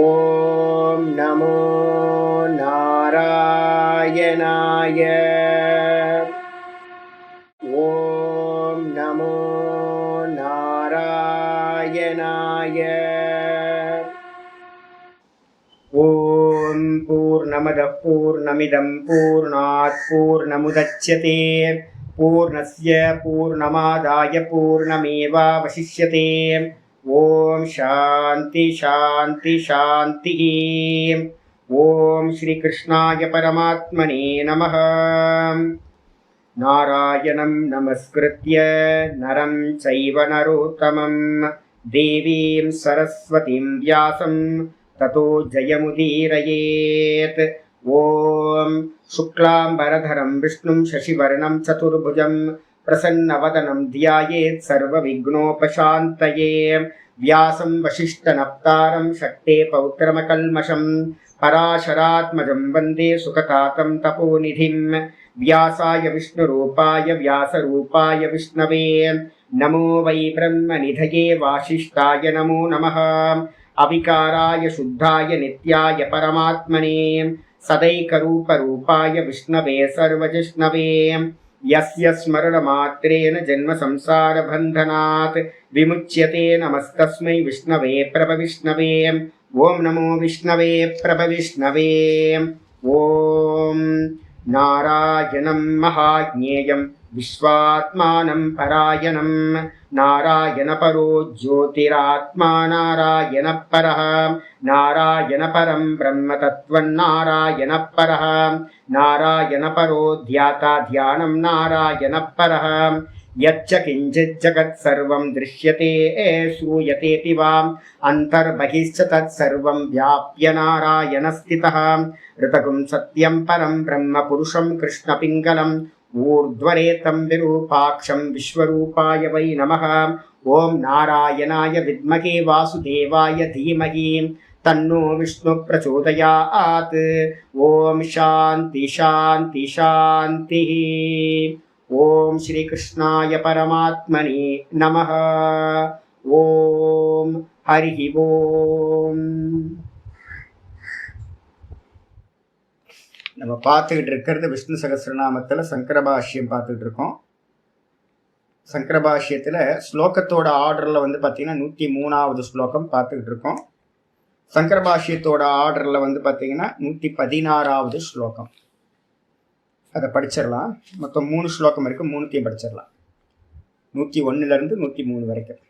ஓம் நமோ நாராயணாய. ஓம் நமோ நாராயணாய. ஓம் பூர்ணமதః பூர்ணமிதம் பூர்ணாத் பூர்ணமுதச்யதே பூர்ணஸ்ய பூர்ணமாதாய பூர்ணமேவாவசிஷ்யதே. ஓம் சாந்தி சாந்தி சாந்தி. ஓம் ஸ்ரீ கிருஷ்ணாய பரமாத்மனே நமः. நாராயணம் நமஸ்கிருத்ய நரம் சைவ நரோத்தமம் தேவீம் சரஸ்வதீம் வியாசம் ததோ ஜயமுதீரயேத். ஓம் சுக்லாம்பரதரம் விஷ்ணும் சசிவர்ணம் சதுர்புஜம் பிரசன்னவதனம் த்யாயேத் சர்வவிக்னோபசாந்தயே. வியாசம் வசிஷ்டநப்தாரம் சக்தே பௌத்திரமகல்மஷம் பராசராத்மஜம் வந்தே சுகதாதம் தபோநிதிம். வியாசாய விஷ்ணுரூபாய வியாசரூபாய விஷ்ணவே நமோ வை பிரம்மநிதயே வாசிஷ்டாய நமோ நமः. அவிகாராய சுத்தாய நித்யாய பரமாத்மனே சதைகரூபரூபாய விஷ்ணவே சர்வஜிஷ்ணவே. யஸ்ய ஸ்மரணமாத்ரேன ஜன்ம சம்சார பந்தனாத் விமுச்யதே நமஸ்தஸ்மை விஷ்ணவே பிரபவிஷ்ணவே. ஓம் நமோ விஷ்ணவே பிரபவிஷ்ணவே. ஓம் நாராயணம் மகாஜ்ஞேயம் விஸ்வாத்மானம் பராயணம் நாராயண பரோ ஜோதிராத்மா நாராயண பரஹ. நாராயண பரம் பிரம்ம தத்வம் நாராயண பரஹ. நாராயண பரோ த்யாதா தியானம் நாராயண பரஹ. யச்ச கிஞ்சித் ஜகத் சர்வம் திருஷ்யதே ஸ்ரூயதேபி வாம் அந்தர்பகிஷ்ச தத் சர்வம் வியாப்ய நாராயண ஸ்திதः. ரிதகும் சத்யம் பரம் பிரம்ம புருஷம் கிருஷ்ண பிங்கலம் ஊர்த்வரேதம் விரூபாக்ஷம் விஸ்வரூபாய வை நமः. ஓம் நாராயணாய வித்மகே வாசுதேவாய தீமஹி தன்னோ விஷ்ணு பிரச்சோதயாத். ஓம் சாந்தி சாந்தி சாந்தி. ஓம் ஸ்ரீ கிருஷ்ணாய பரமாத்மனே நமः. ஓம் ஹரி ஓம். நம்ம பார்த்துக்கிட்டு இருக்கிறது விஷ்ணு சகஸ்ரநாமத்தில் சங்கரபாஷ்யம் பார்த்துக்கிட்டு இருக்கோம். சங்கரபாஷ்யத்தில் ஸ்லோகத்தோட ஆர்டரில் வந்து பார்த்திங்கன்னா 103வது ஸ்லோகம் பார்த்துக்கிட்டு இருக்கோம். சங்கரபாஷ்யத்தோட ஆர்டரில் வந்து பார்த்திங்கன்னா 116வது ஸ்லோகம். அதை படிச்சிடலாம். மொத்தம் 3 ஸ்லோகம் இருக்குது, 3த்தையும் படிச்சிடலாம். 101லேருந்து 103 வரைக்கும்.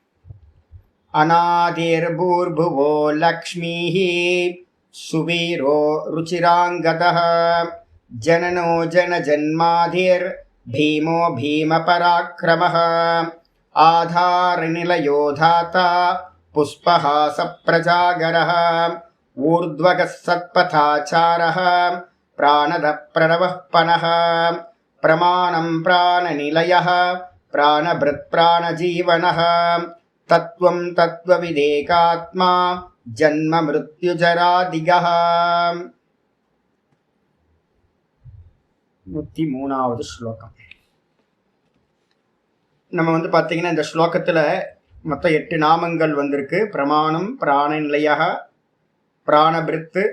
அநாதிர் பூர்புவோ லக்ஷ்மீ சுவீரோ ருச்சிராங்கதः ஜனனோ ஜனஜன்மாதிர் பீமோ பீமபராக்கிரமः ஆதாரநிலயோ தாதா புஷ்பஹாச பிரஜாகரः ஊர்த்வகः சத்பதாச்சாரः பிராணத பிரணவः பனः பிரமாணம் பிராணநிலயः பிராணபிருத் பிராணஜீவனः தத்துவம் தத்துவவிதேகாத்மா ஜன்ம மிருத்யுஜராதிகः. 103வது ஸ்லோகம். நம்ம வந்து பார்த்தீங்கன்னா இந்த ஸ்லோகத்தில் மொத்தம் 8 நாமங்கள் வந்திருக்கு. பிரமாணம், பிராணநிலையக, பிராணபிருத்து,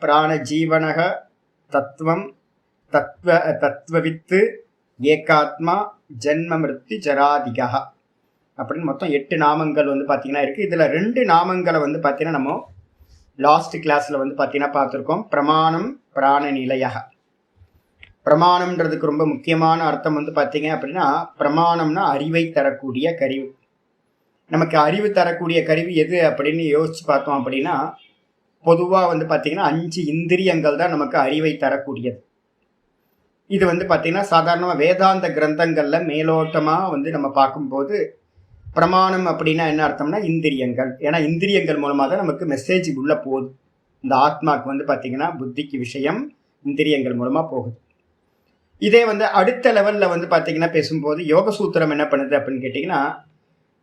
பிராணஜீவனக, தத்துவம், தத்துவவித்து, ஏகாத்மா, ஜன்ம மிருத்யு ஜராதிகா அப்படின்னு மொத்தம் 8 நாமங்கள் வந்து பார்த்தீங்கன்னா இருக்குது. இதில் 2 நாமங்களை வந்து பார்த்தீங்கன்னா நம்ம லாஸ்ட் கிளாஸில் வந்து பார்த்தீங்கன்னா பார்த்துருக்கோம். பிரமாணம், பிராணநிலையக. பிரமாணம்ன்றதுக்கு ரொம்ப முக்கியமான அர்த்தம் வந்து பார்த்தீங்க அப்படின்னா, பிரமாணம்னா அறிவை தரக்கூடிய கருவி. நமக்கு அறிவு தரக்கூடிய கருவி எது அப்படின்னு யோசித்து பார்த்தோம் அப்படின்னா, பொதுவாக வந்து பார்த்தீங்கன்னா 5 இந்திரியங்கள் தான் நமக்கு அறிவை தரக்கூடியது. இது வந்து பார்த்தீங்கன்னா சாதாரணமாக வேதாந்த கிரந்தங்களில் மேலோட்டமாக வந்து நம்ம பார்க்கும்போது பிரமாணம் அப்படின்னா என்ன அர்த்தம்னா இந்திரியங்கள். ஏன்னா இந்திரியங்கள் மூலமாக தான் நமக்கு மெசேஜ் உள்ளே போகுது. இந்த ஆத்மாவுக்கு வந்து பார்த்திங்கன்னா புத்திக்கு விஷயம் இந்திரியங்கள் மூலமாக போகுது. இதே வந்து அடுத்த லெவலில் வந்து பார்த்திங்கன்னா பேசும்போது யோகசூத்திரம் என்ன பண்ணுது அப்படின்னு கேட்டிங்கன்னா,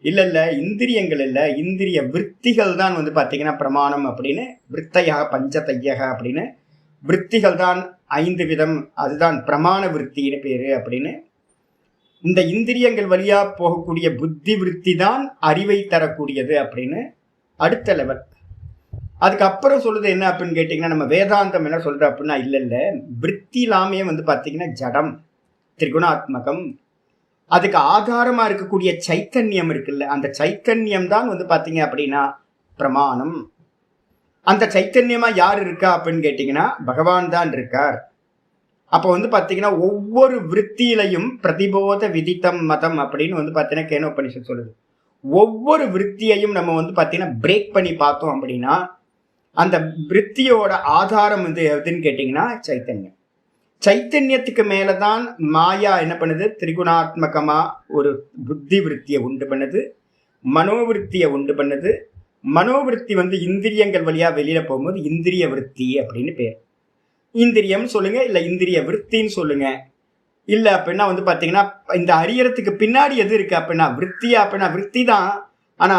இல்லை இந்திரியங்கள் இல்லை, இந்திரிய விற்த்திகள் தான் வந்து பார்த்திங்கன்னா பிரமாணம் அப்படின்னு. விற்த்தையாக பஞ்சதையக அப்படின்னு விற்த்திகள் தான் 5 விதம், அதுதான் பிரமாண விற்த்தின்னு பேர் அப்படின்னு. இந்த இந்திரியங்கள் வழியாக போகக்கூடிய புத்தி விருத்தி தான் அறிவை தரக்கூடியது அப்படின்னு அடுத்த லெவல். அதுக்கப்புறம் சொல்லுது என்ன அப்படின்னு கேட்டிங்கன்னா, நம்ம வேதாந்தம் என்ன சொல்றது அப்படின்னா, இல்லை விற்பி இல்லாமையே வந்து பார்த்தீங்கன்னா ஜடம், திரிகுணாத்மகம். அதுக்கு ஆதாரமா இருக்கக்கூடிய சைத்தன்யம் இருக்குல்ல, அந்த சைத்தன்யம் தான் வந்து பார்த்தீங்க அப்படின்னா பிரமாணம். அந்த சைத்தன்யமா யார் இருக்கா அப்படின்னு கேட்டிங்கன்னா, பகவான் தான் இருக்கார். அப்போ வந்து பார்த்தீங்கன்னா ஒவ்வொரு விற்த்தியிலையும் பிரதிபோத விதித்தம் மதம் அப்படின்னு வந்து பார்த்தீங்கன்னா கேனோபனிஷத் சொல்லுது. ஒவ்வொரு விற்த்தியையும் நம்ம வந்து பார்த்தீங்கன்னா பிரேக் பண்ணி பார்த்தோம் அப்படின்னா, அந்த விற்த்தியோட ஆதாரம் வந்து எதுன்னு கேட்டிங்கன்னா சைத்தன்யம். சைத்தன்யத்துக்கு மேலதான் மாயா என்ன பண்ணுது, திரிகுணாத்மகமா ஒரு புத்தி விற்த்தியை உண்டு பண்ணுது, மனோவிற்த்தியை உண்டு பண்ணுது. மனோவிற்த்தி வந்து இந்திரியங்கள் வழியா வெளியில போகும்போது இந்திரிய விற்த்தி அப்படின்னு பேர். இந்திரியம் சொல்லுங்க, இல்ல இந்திரிய விற்த்தின்னு சொல்லுங்க. இல்ல அப்படின்னா வந்து பாத்தீங்கன்னா இந்த அறியறதுக்கு பின்னாடி எது இருக்கு அப்படின்னா விற்த்தியா அப்படின்னா விற்த்தி தான். ஆனா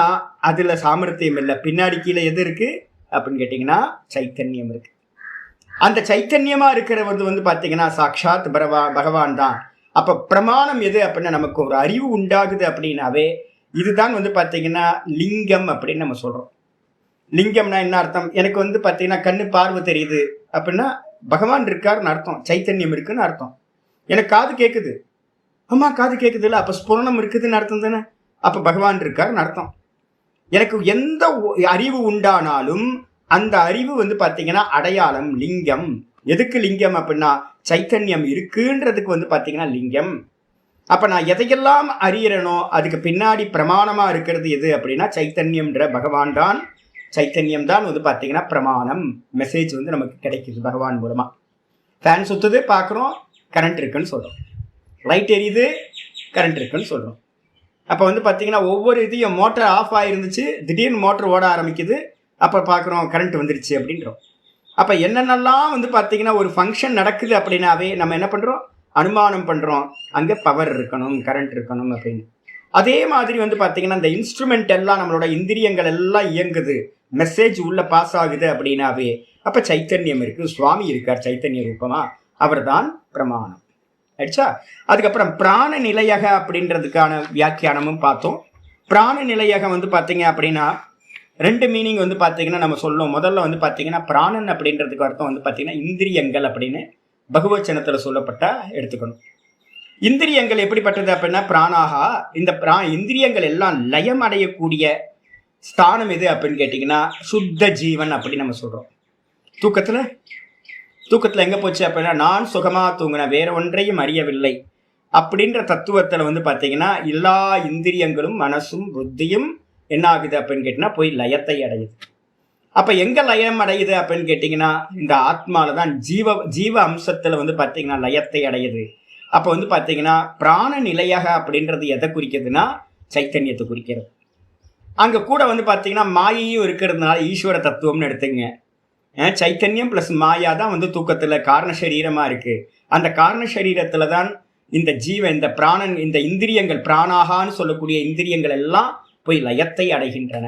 அதுல சாமர்த்தியம் இல்லை. பின்னாடி கீழே எது இருக்கு அப்படின்னு கேட்டீங்கன்னா சைத்தன்யம் இருக்கு. அந்த சைத்தன்யமா இருக்கிறது வந்து பாத்தீங்கன்னா சாட்சாத் பகவான் தான். அப்ப பிரமாணம் எது அப்படின்னா நமக்கு ஒரு அறிவு உண்டாகுது அப்படின்னாவே இதுதான் வந்து பாத்தீங்கன்னா லிங்கம் அப்படின்னு நம்ம சொல்றோம். லிங்கம்னா என்ன அர்த்தம்? எனக்கு வந்து பாத்தீங்கன்னா கண்ணு பார்வை தெரியுது அப்படின்னா பகவான் இருக்காருன்னு அர்த்தம், சைத்தன்யம் இருக்குன்னு அர்த்தம். எனக்கு காது கேட்குது, அம்மா காது கேட்குது இல்லை, அப்ப ஸ்புரணம் இருக்குதுன்னு அர்த்தம் தானே, அப்ப பகவான் இருக்காருன்னு அர்த்தம். எனக்கு எந்த அறிவு உண்டானாலும் அந்த அறிவு வந்து பாத்தீங்கன்னா அடையாளம், லிங்கம். எதுக்கு லிங்கம் அப்படின்னா சைத்தன்யம் இருக்குன்றதுக்கு வந்து பாத்தீங்கன்னா லிங்கம். அப்ப நான் எதையெல்லாம் அறியறனோ அதுக்கு பின்னாடி பிரமாணமா இருக்கிறது எது அப்படின்னா சைத்தன்யம்ன்ற பகவான் தான். சைத்தன்யம் தான் வந்து பாத்தீங்கன்னா பிரமாணம். மெசேஜ் வந்து நமக்கு கிடைக்குது பகவான் மூலமா. ஃபேன் சுத்துது பார்க்குறோம், கரண்ட் இருக்குன்னு சொல்றோம். லைட் எரியுது, கரண்ட் இருக்குன்னு சொல்றோம். அப்போ வந்து பார்த்தீங்கன்னா ஒவ்வொரு இதையும் மோட்டர் ஆஃப் ஆகிருந்துச்சு, திடீர்னு மோட்டர் ஓட ஆரம்பிக்குது, அப்போ பார்க்குறோம் கரண்ட் வந்துருச்சு அப்படின்றோம். அப்போ என்னென்னலாம் வந்து பார்த்தீங்கன்னா ஒரு ஃபங்க்ஷன் நடக்குது அப்படின்னாவே நம்ம என்ன பண்ணுறோம், அனுமானம் பண்ணுறோம், அங்கே பவர் இருக்கணும், கரண்ட் இருக்கணும் அப்படின்னு. அதே மாதிரி வந்து பார்த்தீங்கன்னா இந்த இன்ஸ்ட்ருமெண்ட் எல்லாம் நம்மளோட இந்திரியங்கள் எல்லாம் இயங்குது, மெசேஜ் உள்ள பாஸ் ஆகுது அப்படின்னாவே அப்போ சைத்தன்யம் இருக்கு, சுவாமி இருக்கார் சைத்தன்ய ரூபமா, அவர் தான் பிரமாணம் ஆயிடுச்சா. அதுக்கப்புறம் பிராண நிலையக அப்படின்றதுக்கான வியாக்கியானமும் பார்த்தோம். பிராண நிலையக வந்து பார்த்தீங்க அப்படின்னா ரெண்டு மீனிங் வந்து பார்த்தீங்கன்னா நம்ம சொல்லுவோம். முதல்ல வந்து பார்த்தீங்கன்னா பிராணன் அப்படின்றதுக்கு அர்த்தம் வந்து பார்த்தீங்கன்னா இந்திரியங்கள் அப்படின்னு பகுவச்சனத்தில் சொல்லப்பட்ட எடுத்துக்கணும். இந்திரியங்கள் எப்படிப்பட்டது அப்படின்னா பிராணாகா. இந்த இந்திரியங்கள் எல்லாம் லயம் அடையக்கூடிய ஸ்தானம் எது அப்படின்னு கேட்டிங்கன்னா சுத்த ஜீவன் அப்படின்னு நம்ம சொல்கிறோம். தூக்கத்தில் எங்கே போச்சு அப்படின்னா நான் சுகமாக தூங்கினேன், வேற ஒன்றையும் அறியவில்லை அப்படின்ற தத்துவத்தில் வந்து பார்த்தீங்கன்னா எல்லா இந்திரியங்களும் மனசும் புத்தியும் என்ன ஆகுது அப்படின்னு கேட்டிங்கன்னா போய் லயத்தை அடையுது. அப்போ எங்கே லயம் அடையுது அப்படின்னு கேட்டிங்கன்னா இந்த ஆத்மாவில் தான் ஜீவ அம்சத்தில் வந்து பார்த்தீங்கன்னா லயத்தை அடையுது. அப்போ வந்து பார்த்தீங்கன்னா பிராண நிலையாக அப்படின்றது எதை குறிக்கிறதுனா சைத்தன்யத்தை குறிக்கிறது. அங்கே கூட வந்து பார்த்தீங்கன்னா மாயையும் இருக்கிறதுனால ஈஸ்வர தத்துவம்னு எடுத்துங்க. சைத்தன்யம் ப்ளஸ் மாயா தான் வந்து தூக்கத்தில் காரண சரீரமாக இருக்குது. அந்த காரண சரீரத்தில் தான் இந்த இந்த பிராணன், இந்த இந்திரியங்கள் பிராணாகான்னு சொல்லக்கூடிய இந்திரியங்கள் எல்லாம் போய் லயத்தை அடைகின்றன.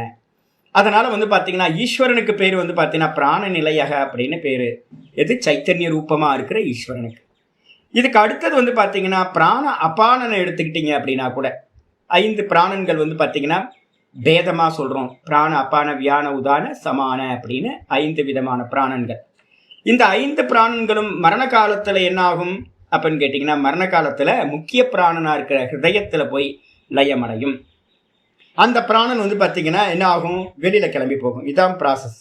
அதனால் வந்து பார்த்தீங்கன்னா ஈஸ்வரனுக்கு பேர் வந்து பார்த்தீங்கன்னா பிராண நிலையக அப்படின்னு பேர். எது சைத்தன்ய ரூபமாக இருக்கிற ஈஸ்வரனுக்கு. இதுக்கு அடுத்தது வந்து பார்த்தீங்கன்னா பிராண அபானனை எடுத்துக்கிட்டீங்க அப்படின்னா கூட 5 பிராணன்கள் வந்து பார்த்தீங்கன்னா பேதமாக சொல்கிறோம். பிராண அபான வியான உதான சமான அப்படின்னு 5 விதமான பிராணன்கள். இந்த 5 பிராணன்களும் மரண காலத்தில் என்ன ஆகும் அப்படின்னு கேட்டிங்கன்னா மரண காலத்தில் முக்கிய பிராணனாக இருக்கிற ஹிருதயத்தில் போய் லயமடையும். அந்த பிராணன் வந்து பார்த்தீங்கன்னா என்ன ஆகும், வெளியில் கிளம்பி போகும். இதுதான் ப்ராசஸ்.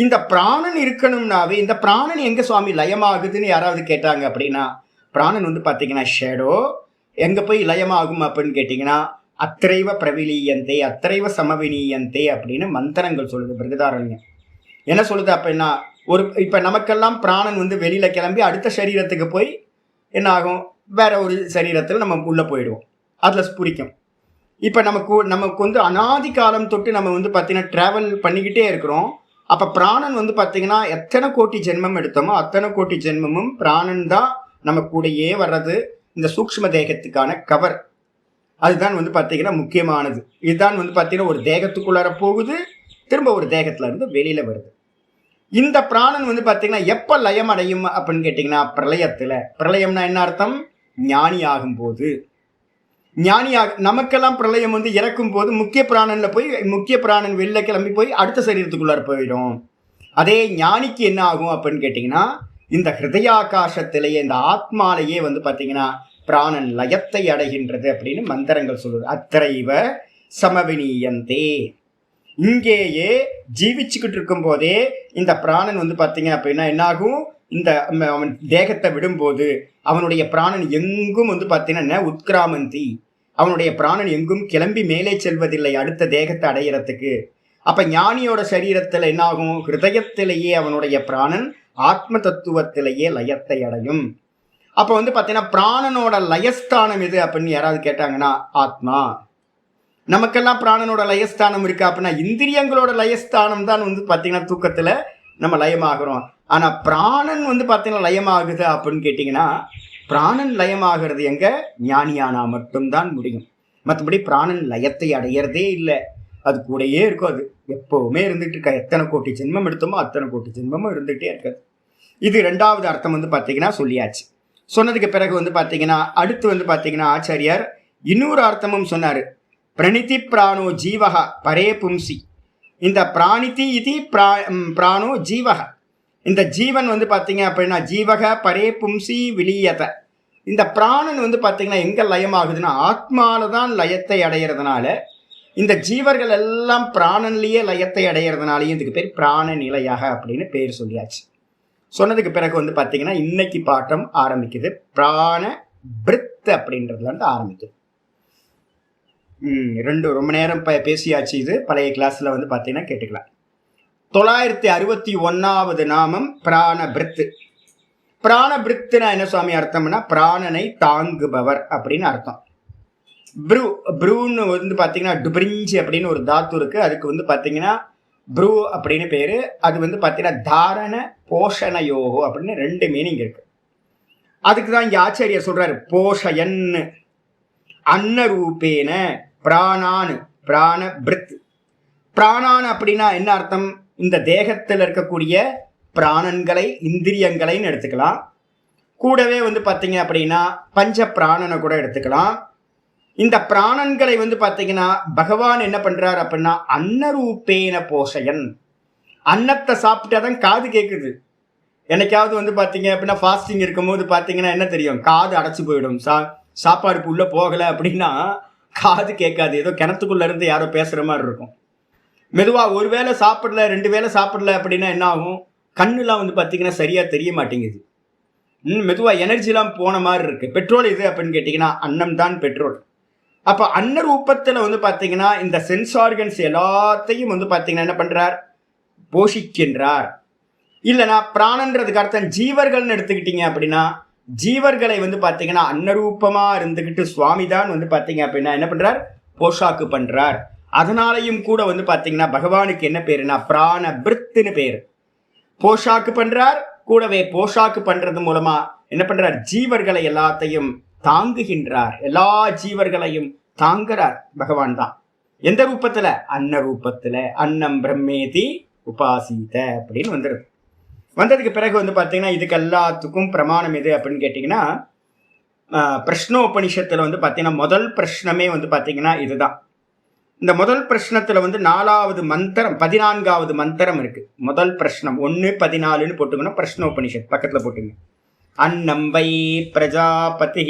இந்த பிராணன் இருக்கணும்னாவே இந்த பிராணன் எங்கே சுவாமி லயமாகுதுன்னு யாராவது கேட்டாங்க அப்படின்னா பிராணன் வந்து பார்த்தீங்கன்னா ஷேடோ எங்கே போய் லயமாகும் அப்படின்னு கேட்டிங்கன்னா அத்திரைவ பிரவிலீயந்தே அத்திரைவ சமவினீயந்தே அப்படின்னு மந்திரங்கள் சொல்லுது. பிருகதாரண்யம் என்ன சொல்லுது அப்படின்னா இப்போ நமக்கெல்லாம் பிராணன் வந்து வெளியில் கிளம்பி அடுத்த சரீரத்துக்கு போய் என்ன ஆகும், வேற ஒரு சரீரத்தில் நம்ம உள்ளே போயிடுவோம், அதில் ஸ்புரிக்கும். இப்போ நமக்கு வந்து அனாதி காலம் தொட்டு நம்ம வந்து பார்த்தீங்கன்னா ட்ராவல் பண்ணிக்கிட்டே இருக்கிறோம். அப்போ பிராணன் வந்து பார்த்தீங்கன்னா எத்தனை கோட்டி ஜென்மம் எடுத்தோமோ அத்தனை கோட்டி ஜென்மமும் பிராணன் தான் நம்ம கூடயே வர்றது. இந்த சூக்ஷ்ம தேகத்துக்கான கவர் அதுதான் வந்து பார்த்தீங்கன்னா முக்கியமானது. இதுதான் வந்து பார்த்தீங்கன்னா ஒரு தேகத்துக்குள்ளார போகுது, திரும்ப ஒரு தேகத்துல இருந்து வெளியில வருது. இந்த பிராணன் வந்து பார்த்தீங்கன்னா எப்போ லயம் அடையும் அப்படின்னு கேட்டிங்கன்னா பிரளயத்தில். பிரளயம்னா என்ன அர்த்தம், ஞானி ஆகும்போது. நமக்கெல்லாம் பிரளயம் வந்து இறக்கும் போது முக்கிய பிராணன்ல போய் முக்கிய பிராணன் வெளில கிளம்பி போய் அடுத்த சரீரத்துக்குள்ளார போயிடும். அதே ஞானிக்கு என்ன ஆகும் அப்படின்னு கேட்டிங்கன்னா இந்த ஹிருதயாகாசத்திலேயே இந்த ஆத்மாலேயே வந்து பார்த்தீங்கன்னா பிராணன் லயத்தை அடைகின்றது அப்படின்னு மந்திரங்கள் சொல்லுது. அத்திரைவ சமவினியந்தே, இங்கேயே ஜீவிச்சுக்கிட்டு இருக்கும் போதே இந்த பிராணன் வந்து பார்த்தீங்க அப்படின்னா என்னாகும், இந்த அவன் தேகத்தை விடும்போது அவனுடைய பிராணன் எங்கும் வந்து பார்த்தீங்கன்னா உத்கிராமந்தி, அவனுடைய பிராணன் எங்கும் கிளம்பி மேலே செல்வதில்லை அடுத்த தேகத்தை அடையிறதுக்கு. அப்ப ஞானியோட சரீரத்தில் என்னாகும், ஹிருதயத்திலேயே அவனுடைய பிராணன் ஆத்ம தத்துவத்திலேயே லயத்தை அடையும். அப்ப வந்து பார்த்தீங்கன்னா பிராணனோட லயஸ்தானம் எது அப்படின்னு யாராவது கேட்டாங்கன்னா ஆத்மா. நமக்கெல்லாம் பிராணனோட லயஸ்தானம் இருக்கு அப்படின்னா இந்திரியங்களோட லயஸ்தானம் தான் வந்து பார்த்தீங்கன்னா தூக்கத்தில் நம்ம லயமாகிறோம். ஆனால் பிராணன் வந்து பார்த்தீங்கன்னா லயமாகுது அப்படின்னு கேட்டிங்கன்னா பிராணன் லயமாகிறது எங்க, ஞானியானா மட்டும்தான் முடியும். மற்றபடி பிராணன் லயத்தை அடையிறதே இல்லை, அது கூடயே இருக்கும். அது எப்பவுமே இருந்துட்டு இருக்கா. எத்தனை கோடி ஜென்மம் எடுத்தோமோ அத்தனை கோடி ஜென்மமும் இருந்துகிட்டே இருக்காது. இது ரெண்டாவது அர்த்தம் வந்து பார்த்தீங்கன்னா சொல்லியாச்சு. சொன்னதுக்கு பிறகு வந்து பார்த்தீங்கன்னா அடுத்து வந்து பார்த்தீங்கன்னா ஆச்சாரியார் இன்னொரு அர்த்தமும் சொன்னார். பிரணிதி பிராணோ ஜீவகா பரே பும்சி. இந்த பிராணிதி இது பிராணோ ஜீவக, இந்த ஜீவன் வந்து பார்த்தீங்க அப்படின்னா ஜீவக பரே பும்சி விலியத. இந்த பிராணன் வந்து பார்த்தீங்கன்னா எங்கே லயமாகுதுன்னா ஆத்மால தான் லயத்தை அடையிறதுனால இந்த ஜீவர்கள் எல்லாம் பிராணன்லேயே லயத்தை அடையிறதுனாலையும் இதுக்கு பேர் பிராண நிலையாக அப்படின்னு பேர் சொல்லியாச்சு. சொன்னதுக்கு பிறகு வந்து பார்த்தீங்கன்னா இன்னைக்கு பாட்டம் ஆரம்பிக்குது. பிராண பிரித் அப்படின்றதுல இருந்து ஆரம்பிக்குது. ரொம்ப நேரம் பேசியாச்சு. இது பழைய கிளாஸ்ல வந்து பார்த்தீங்கன்னா கேட்டுக்கலாம். 961வது நாமம் பிராணபிரித்து. பிராணபிரித்துனா என்ன சுவாமி அர்த்தம்னா பிராணனை தாங்குபவர் அப்படின்னு அர்த்தம். ப்ரூன்னு வந்து பார்த்தீங்கன்னா டுபிரிஞ்சி அப்படின்னு ஒரு தாத்து இருக்கு, அதுக்கு வந்து பார்த்தீங்கன்னா ப்ரூ அப்படின்னு பேரு. அது வந்து பார்த்தீங்கன்னா தாரண போஷணயோகோ அப்படின்னு 2 மீனிங் இருக்கு. அதுக்கு தான் இங்கே ஆச்சாரியர் சொல்றாரு போஷயன் அன்னரூபேன பிராணான் பிராண பிரித். பிராணான் அப்படின்னா என்ன அர்த்தம், இந்த தேகத்தில் இருக்கக்கூடிய பிராணன்களை இந்திரியங்களைன்னு எடுத்துக்கலாம். கூடவே வந்து பார்த்தீங்க அப்படின்னா பஞ்ச பிராணனை கூட எடுத்துக்கலாம். இந்த பிராணன்களை வந்து பார்த்தீங்கன்னா பகவான் என்ன பண்றார் அப்படின்னா அன்னரூபேன போஷயன். அன்னத்தை சாப்பிட்டாதான் காது கேட்குது. என்னைக்காவது வந்து பார்த்தீங்க அப்படின்னா ஃபாஸ்டிங் இருக்கும்போது பார்த்தீங்கன்னா என்ன தெரியும், காது அடைச்சி போயிடும். சாப்பாடுக்கு உள்ளே போகலை அப்படின்னா காது கேட்காது, ஏதோ கிணத்துக்குள்ள இருந்து யாரோ பேசுகிற மாதிரி இருக்கும். மெதுவாக ஒரு வேளை சாப்பிடல 2 வேளை சாப்பிடல அப்படின்னா என்ன ஆகும், கண்ணுலாம் வந்து பார்த்தீங்கன்னா சரியாக தெரிய மாட்டேங்குது. மெதுவாக எனர்ஜிலாம் போன மாதிரி இருக்குது. பெட்ரோல் எது அப்படின்னு கேட்டிங்கன்னா அன்னம் தான் பெட்ரோல். அப்போ அன்ன ரூபத்தில் வந்து பார்த்தீங்கன்னா இந்த சென்ஸ் ஆர்கன்ஸ் எல்லாத்தையும் வந்து பார்த்தீங்கன்னா என்ன பண்ணுறார், போஷிக்கின்றார். இல்லைனா பிராணன்றதுக்கு அர்த்தம் ஜீவர்கள்னு எடுத்துக்கிட்டீங்க அப்படின்னா ஜீவர்களை வந்து பார்த்தீங்கன்னா அன்னரூபமாக இருந்துக்கிட்டு சுவாமி தான் வந்து பார்த்தீங்க அப்படின்னா என்ன பண்ணுறார், போஷாக்கு பண்ணுறார். அதனாலையும் கூட வந்து பார்த்தீங்கன்னா பகவானுக்கு என்ன பேருனா பிராண பிரித்துன்னு பேர். போஷாக்கு பண்ணுறார், கூடவே போஷாக்கு பண்ணுறது மூலமாக என்ன பண்ணுறார், ஜீவர்களை எல்லாத்தையும் தாங்குகின்றார். எல்லா ஜீவர்களையும் தாங்குறார் பகவான் தான். எந்த ரூபத்தில், அன்ன ரூபத்தில். அன்னம் பிரம்மேதி உபாசீத அப்படின்னு வந்துடுது. வந்ததுக்கு பிறகு வந்து பார்த்தீங்கன்னா இதுக்கு எல்லாத்துக்கும் பிரமாணம் எது அப்படின்னு கேட்டிங்கன்னா பிரஷ்னோபனிஷத்தில் வந்து பார்த்தீங்கன்னா முதல் பிரஷ்னமே வந்து பார்த்தீங்கன்னா இதுதான். இந்த முதல் பிரஷ்னத்தில் வந்து 4வது மந்திரம் 14வது மந்திரம் இருக்கு. முதல் பிரஷ்னம் 1:14 போட்டுக்கணும். பிரஷ்னோபனிஷத் பக்கத்தில் போட்டுங்க. அன்னம் வை பிரஜாபதி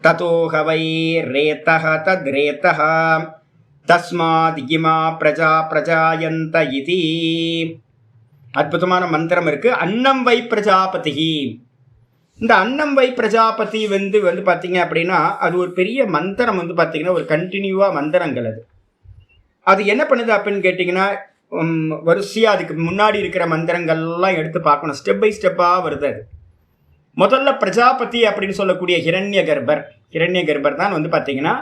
ததோஹ வை ரேதஹ தத்ரேதஹ தஸ்மாத் இமா பிரஜா பிரஜாயந்த இதி. அற்புதமான மந்திரம் இருக்கு. அன்னம் வை பிரஜாபதி. இந்த அன்னம் வை பிரஜாபதி வந்து பார்த்தீங்க அப்படின்னா அது ஒரு பெரிய மந்திரம் வந்து பார்த்தீங்கன்னா ஒரு கண்டினியூவா மந்திரங்கள். அது என்ன பண்ணுது அப்படின்னு கேட்டிங்கன்னா வரிசையாக அதுக்கு முன்னாடி இருக்கிற மந்திரங்கள்லாம் எடுத்து பார்க்கணும். ஸ்டெப் பை ஸ்டெப்பாக வருது. அது முதல்ல பிரஜாபதி அப்படின்னு சொல்லக்கூடிய ஹிரண்ய கர்ப்பர் தான் வந்து பார்த்தீங்கன்னா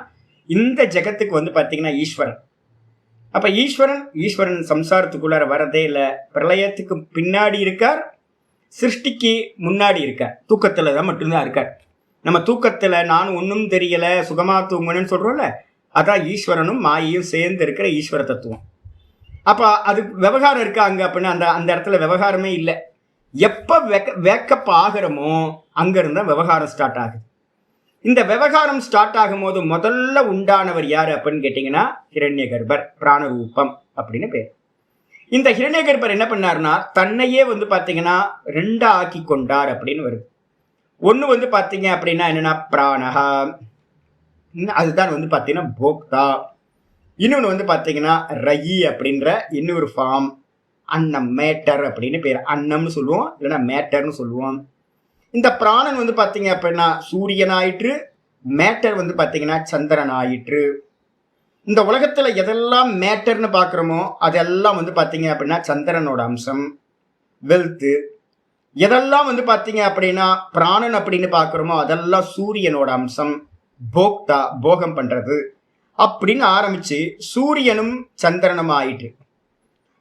இந்த ஜெகத்துக்கு வந்து பார்த்தீங்கன்னா ஈஸ்வரன். அப்போ ஈஸ்வரன் சம்சாரத்துக்குள்ளார வரதே இல்லை. பிரளயத்துக்கு பின்னாடி இருக்கார், சிருஷ்டிக்கு முன்னாடி இருக்கார். தூக்கத்தில் தான் மட்டும்தான் இருக்கார். நம்ம தூக்கத்தில் நான் ஒன்றும் தெரியலை சுகமாக தூங்கணும்னு சொல்கிறோம்ல, அதான் ஈஸ்வரனும் மாயையும் சேர்ந்து இருக்கிற ஈஸ்வர தத்துவம். அப்போ அது விவகாரம் இருக்காங்க அப்படின்னா அந்த இடத்துல விவகாரமே இல்லை. எப்போ வேக்கப் ஆகிறோமோ அங்கேருந்து விவகாரம் ஸ்டார்ட் ஆகுது. இந்த விவகாரம் ஸ்டார்ட் ஆகும் போது முதல்ல உண்டானவர் யார் அப்படின்னு கேட்டிங்கன்னா ஹிரண்ய கர்ப்பர், பிராணரூபம் அப்படின்னு பேர். இந்த ஹிரண்யகர்பர் என்ன பண்ணார்னா தன்னையே வந்து பாத்தீங்கன்னா ரெண்டா ஆக்கி கொண்டார் அப்படின்னு வருது. ஒண்ணு வந்து பாத்தீங்க அப்படின்னா என்னன்னா பிராணஹா, அதுதான் வந்து பாத்தீங்கன்னா போக்தா. இன்னொன்னு வந்து பாத்தீங்கன்னா ரயி அப்படின்ற இன்னொரு ஃபார்ம், அன்னம் மேட்டர் அப்படின்னு பேர். அன்னம்னு சொல்லுவோம், இல்லைன்னா மேட்டர்னு சொல்லுவோம். இந்த பிராணன் வந்து பாத்தீங்க அப்படின்னா சூரியன் ஆயிற்று, மேட்டர் வந்து பாத்தீங்கன்னா சந்திரன் ஆயிற்று. இந்த உலகத்துல எதெல்லாம் மேட்டர்னு பாக்குறோமோ அதெல்லாம் வந்து பாத்தீங்க அப்படின்னா சந்திரனோட அம்சம், வெல்த். எதெல்லாம் வந்து பாத்தீங்க அப்படின்னா பிராணன் அப்படின்னு பாக்குறோமோ அதெல்லாம் சூரியனோட அம்சம், போக்தா, போகம் பண்றது அப்படின்னு ஆரம்பிச்சு சூரியனும் சந்திரனும் ஆயிட்டு.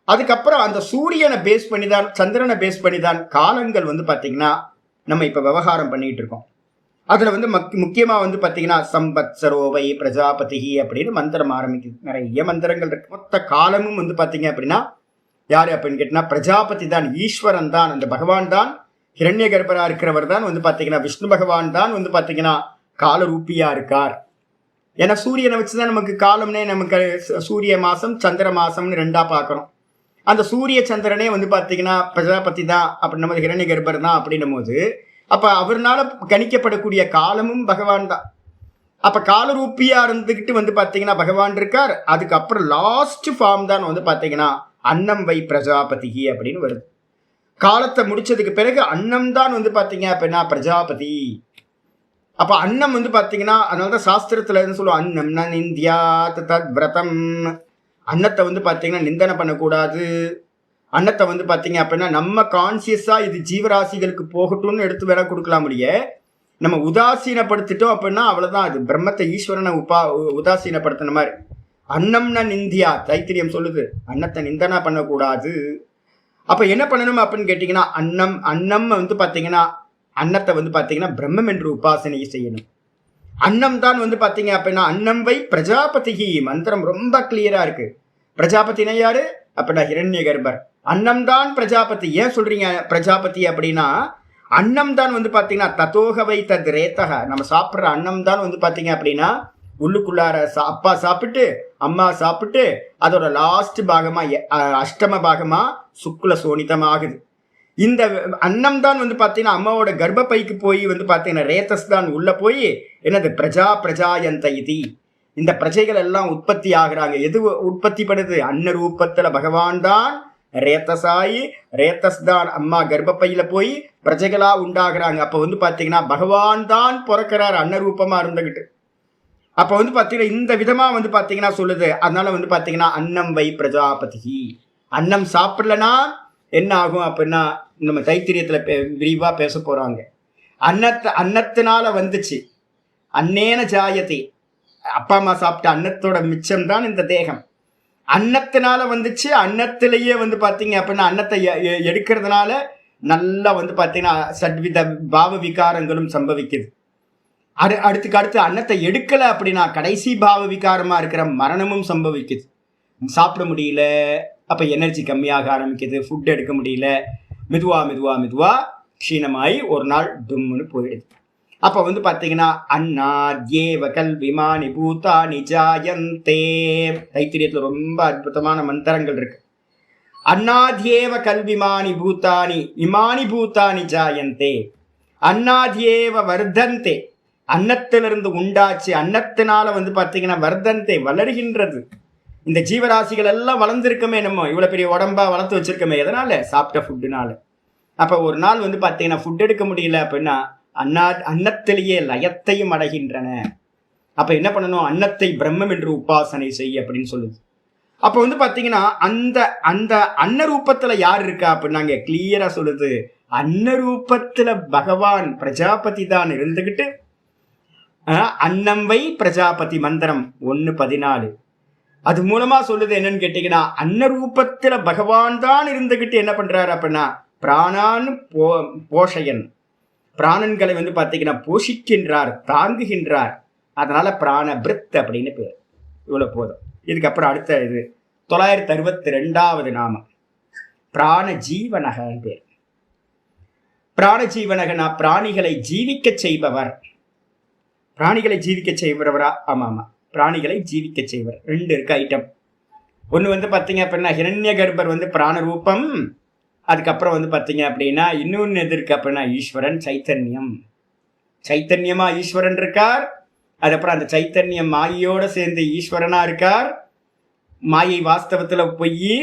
அதுக்கப்புறம் அந்த சூரியனை பேஸ் பண்ணிதான், சந்திரனை பேஸ் பண்ணிதான் காலங்கள் வந்து பாத்தீங்கன்னா நம்ம இப்ப விவகாரம் பண்ணிட்டு இருக்கோம். அதுல வந்து முக்கியமா வந்து பாத்தீங்கன்னா சம்பத்சரோவை பிரஜாபதி அப்படின்னு மந்திரம் ஆரம்பிக்குது. நிறைய மந்திரங்கள் இருக்கு. மொத்த காலமும் வந்து பாத்தீங்க அப்படின்னா யாரு அப்படின்னு கேட்டீங்கன்னா பிரஜாபதி தான், ஈஸ்வரன் தான், அந்த பகவான் தான். ஹிரண்யகர்பரா இருக்கிறவர் தான் வந்து பாத்தீங்கன்னா விஷ்ணு பகவான் தான் வந்து பாத்தீங்கன்னா காலரூபியா இருக்கார். ஏன்னா சூரியனை வச்சுதான் நமக்கு காலம்னே, நமக்கு சூரிய மாசம் சந்திர மாசம்னு ரெண்டா பாக்குறோம். அந்த சூரிய சந்திரனே வந்து பாத்தீங்கன்னா பிரஜாபதி தான், அப்படி நம்ம ஹிரண்யகர்பர் தான் அப்படின்னும் போது அப்ப அவர்னால கணிக்கப்படக்கூடிய காலமும் பகவான் தான். அப்ப காலரூபியா இருந்துகிட்டு வந்து பாத்தீங்கன்னா பகவான் இருக்கார். அதுக்கப்புறம் லாஸ்ட் ஃபார்ம் தான் வந்து பாத்தீங்கன்னா அன்னம் வை பிரஜாபதி அப்படின்னு வருது. காலத்தை முடிச்சதுக்கு பிறகு அன்னம் தான் வந்து பாத்தீங்க அப்படின்னா பிரஜாபதி. அப்ப அன்னம் வந்து பாத்தீங்கன்னா அதனாலதான் சாஸ்திரத்துல சொல்லுவோம் அன்னம் ந நிந்தியா தத் விரதம். அன்னத்தை வந்து பாத்தீங்கன்னா நிந்தனை பண்ணக்கூடாது. அன்னத்தை வந்து பாத்தீங்க அப்படின்னா நம்ம கான்சியஸா இது ஜீவராசிகளுக்கு போகட்டும்னு எடுத்து வேற கொடுக்கலாம் முடிய, நம்ம உதாசீனப்படுத்திட்டோம் அப்படின்னா அவ்வளவுதான். அது பிரம்மத்தை ஈஸ்வரனை உதாசீனப்படுத்தின மாதிரி. அன்னம்னா நிந்தியா, தைத்திரியம் சொல்லுது, அன்னத்தை நிந்தனா பண்ணக்கூடாது. அப்ப என்ன பண்ணணும் அப்படின்னு கேட்டீங்கன்னா அன்னம் வந்து பாத்தீங்கன்னா அன்னத்தை வந்து பாத்தீங்கன்னா பிரம்மம் என்று உபாசனை செய்யணும். அன்னம் தான் வந்து பாத்தீங்க அப்படின்னா அன்னம் வை பிரஜாபதி. மந்திரம் ரொம்ப கிளியரா இருக்கு. பிரஜாபதினா யாரு அப்படின்னா ஹிரண்யகர்பர். அன்னம் தான் பிரஜாபதி. ஏன் சொல்றீங்க பிரஜாபதி அப்படின்னா அன்னம் தான் வந்து பாத்தீங்கன்னா தத்தோகவை தத் ரேத்தக. நம்ம சாப்பிட்ற அன்னம் தான் வந்து பாத்தீங்க அப்படின்னா உள்ளுக்குள்ளார அப்பா சாப்பிட்டு அம்மா சாப்பிட்டு அதோட லாஸ்ட் பாகமா அஷ்டம பாகமா சுக்குல சோனிதமாகுது. இந்த அன்னம் தான் வந்து பாத்தீங்கன்னா அம்மாவோட கர்ப்பப்பைக்கு போய் வந்து பாத்தீங்கன்னா ரேத்தஸ் தான் உள்ள போய் என்னது பிரஜாயந்த இதி. இந்த பிரஜைகள் எல்லாம் உற்பத்தி ஆகுறாங்க. எது உற்பத்தி பண்ணுது? அன்ன ரூபத்துல பகவான் தான் ரேத்தசாயி, ரேத்தஸ் தான் அம்மா கர்ப்பப்பையில போய் பிரஜைகளா உண்டாகிறாங்க. அப்ப வந்து பாத்தீங்கன்னா பகவான் தான் பிறக்கிறார் அன்ன ரூபமா இருந்துகிட்டு. அப்ப வந்து பாத்தீங்கன்னா இந்த விதமா வந்து பாத்தீங்கன்னா சொல்லுது. அதனால வந்து பாத்தீங்கன்னா அன்னம் வை பிரஜாபதி. அன்னம் சாப்பிடலனா என்ன ஆகும் அப்படின்னா நம்ம தைத்திரியத்துல விரிவா பேச போறாங்க. அன்னத்தினால வந்துச்சு, அன்னேன ஜாயதி. அப்பா அம்மா சாப்பிட்ட அன்னத்தோட மிச்சம் தான் இந்த தேகம். அன்னத்தினால வந்துச்சு, அன்னத்திலேயே வந்து பாத்தீங்க அப்படின்னா அன்னத்தை எடுக்கிறதுனால நல்லா வந்து பாத்தீங்கன்னா சட்வித பாவ விகாரங்களும் சம்பவிக்குது. அடுத்து அன்னத்தை எடுக்கல அப்படின்னா கடைசி பாவ விகாரமா இருக்கிற மரணமும் சம்பவிக்குது. சாப்பிட முடியல, அப்ப எனர்ஜி கம்மியாக ஆரம்பிக்குது, ஃபுட் எடுக்க முடியல, மெதுவா க்ஷீணமாயி ஒரு நாள் தும்முன்னு போயிடுது. அப்ப வந்து பாத்தீங்கன்னா அன்னாத்யேவ கல்விமானி பூதானி ஜாயந்தே. தைத்திரியத்துல ரொம்ப அற்புதமான மந்திரங்கள் இருக்கு. அன்னாத்யேவ கல்விமானி பூதானி இமானி பூதானி ஜாயந்தே, அன்னாத்யேவ வர்தந்தே. அன்னத்திலிருந்து உண்டாச்சு, அன்னத்தினால வந்து பாத்தீங்கன்னா வர்தந்தே வளர்கின்றது. இந்த ஜீவராசிகள் எல்லாம் வளர்ந்துருக்கமே, நம்ம இவ்வளவு பெரிய உடம்பா வளர்த்து வச்சிருக்கோமே, எதனால? சாப்பிட்ட ஃபுட்டுனால. அப்ப ஒரு நாள் வந்து பாத்தீங்கன்னா ஃபுட் எடுக்க முடியல அப்படின்னா அன்னத்திலேயே லயத்தையும் அடைகின்றன. அப்ப என்ன பண்ணணும்? அன்னத்தை பிரம்மம் என்று உபாசனை செய் அப்படின்னு சொல்லுது. அப்ப வந்து பாத்தீங்கன்னா அந்த அந்த அன்ன ரூபத்துல யார் இருக்கா அப்படின்னாங்க கிளியரா சொல்லுது. அன்ன ரூபத்துல பகவான் பிரஜாபதி தான் இருந்துகிட்டு அன்னம் வை பிரஜாபதி மந்திரம் 1:14 அது மூலமா சொல்லுது. என்னன்னு கேட்டீங்கன்னா அன்ன ரூபத்துல பகவான் தான் இருந்துகிட்டு என்ன பண்றாரு அப்படின்னா பிராணான் போஷயன், பிராணன்களை வந்து பாத்தீங்கன்னா போஷிக்கின்றார், தாங்குகின்றார். அதனால பிராண பிரித் அப்படின்னு பேர். இவ்வளவு போதும். இதுக்கப்புறம் அடுத்த இது 962வது நாமம் பிராண ஜீவனகன் பேர். பிராண ஜீவனகனா பிராணிகளை ஜீவிக்க செய்பவர். பிராணிகளை ஜீவிக்க செய்பவரா? ஆமா, பிராணிகளை ஜீவிக்க செய்வர். 2 இருக்கு ஐட்டம். ஒன்று வந்து பார்த்தீங்க அப்படின்னா ஹிரண்ய கர்ப்பர் வந்து பிராண ரூபம். அதுக்கப்புறம் வந்து பார்த்தீங்க அப்படின்னா இன்னொன்று எது இருக்கு அப்படின்னா ஈஸ்வரன் சைத்தன்யம். சைத்தன்யமா ஈஸ்வரன் இருக்கார். அதுக்கப்புறம் அந்த சைத்தன்யம் மாயையோட சேர்ந்து ஈஸ்வரனா இருக்கார். மாயை வாஸ்தவத்துல போய்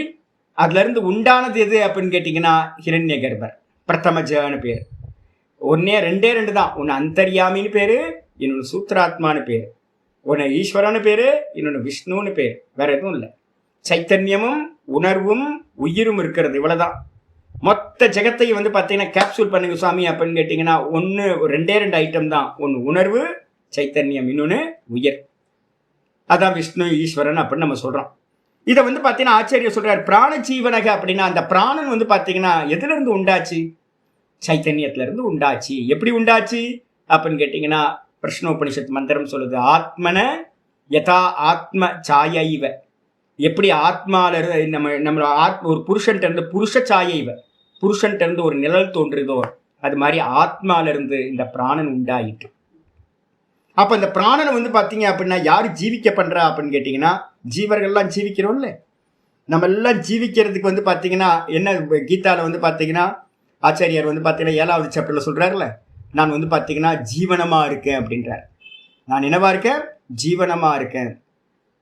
அதுல இருந்து உண்டானது எது அப்படின்னு கேட்டீங்கன்னா ஹிரண்ய கர்ப்பர் பிரதமஜன்னு பேர். ரெண்டே ரெண்டு தான். ஒன்று அந்தர்யாமின்னு பேரு, இன்னொன்று சூத்ராத்மான்னு பேர். ஒன்று ஈஸ்வரன்னு பேரு, இன்னொன்று விஷ்ணுன்னு பேர். வேற எதுவும் இல்லை. சைத்தன்யமும் உணர்வும் உயிரும் இருக்கிறது, இவ்வளவுதான். மொத்த ஜெகத்தையும் வந்து பார்த்தீங்கன்னா கேப்சூல் பண்ணுங்க சுவாமி அப்படின்னு கேட்டீங்கன்னா ரெண்டே ரெண்டு ஐட்டம் தான். ஒன்று உணர்வு சைத்தன்யம், இன்னொன்று உயிர். அதான் விஷ்ணு ஈஸ்வரன் அப்படின்னு நம்ம சொல்றோம். இதை வந்து பார்த்தீங்கன்னா ஆச்சாரியர் சொல்றாரு பிராண ஜீவனக அப்படின்னா அந்த பிராணன் வந்து பார்த்தீங்கன்னா எதுல இருந்து உண்டாச்சு? சைத்தன்யத்துல இருந்து உண்டாச்சு. எப்படி உண்டாச்சு அப்படின்னு கேட்டீங்கன்னா பிரஷ்னோபனிஷத் மந்திரம் சொல்லுது, ஆத்மன யதா ஆத்ம சாயைவ. எப்படி ஆத்மால இருந்து நம்ம ஒரு புருஷன்ட்ட இருந்து புருஷ சாயைவ, புருஷன்ட்ட இருந்து ஒரு நிழல் தோன்றுதோ அது மாதிரி ஆத்மால இருந்து இந்த பிராணன் உண்டாயிட்டு. அப்ப இந்த பிராணனை வந்து பாத்தீங்க அப்படின்னா யாரு ஜீவிக்க பண்றா அப்படின்னு கேட்டீங்கன்னா ஜீவர்கள்லாம் ஜீவிக்கிறோம்ல. நம்ம எல்லாம் ஜீவிக்கிறதுக்கு வந்து பாத்தீங்கன்னா என்ன கீதால வந்து பாத்தீங்கன்னா ஆச்சாரியார் வந்து பாத்தீங்கன்னா 7வது சாப்டர்ல சொல்றாருல, நான் வந்து பாத்தீங்கன்னா ஜீவனமா இருக்கேன் அப்படின்றார். நான் என்னவா இருக்கேன்? ஜீவனமா இருக்கேன்.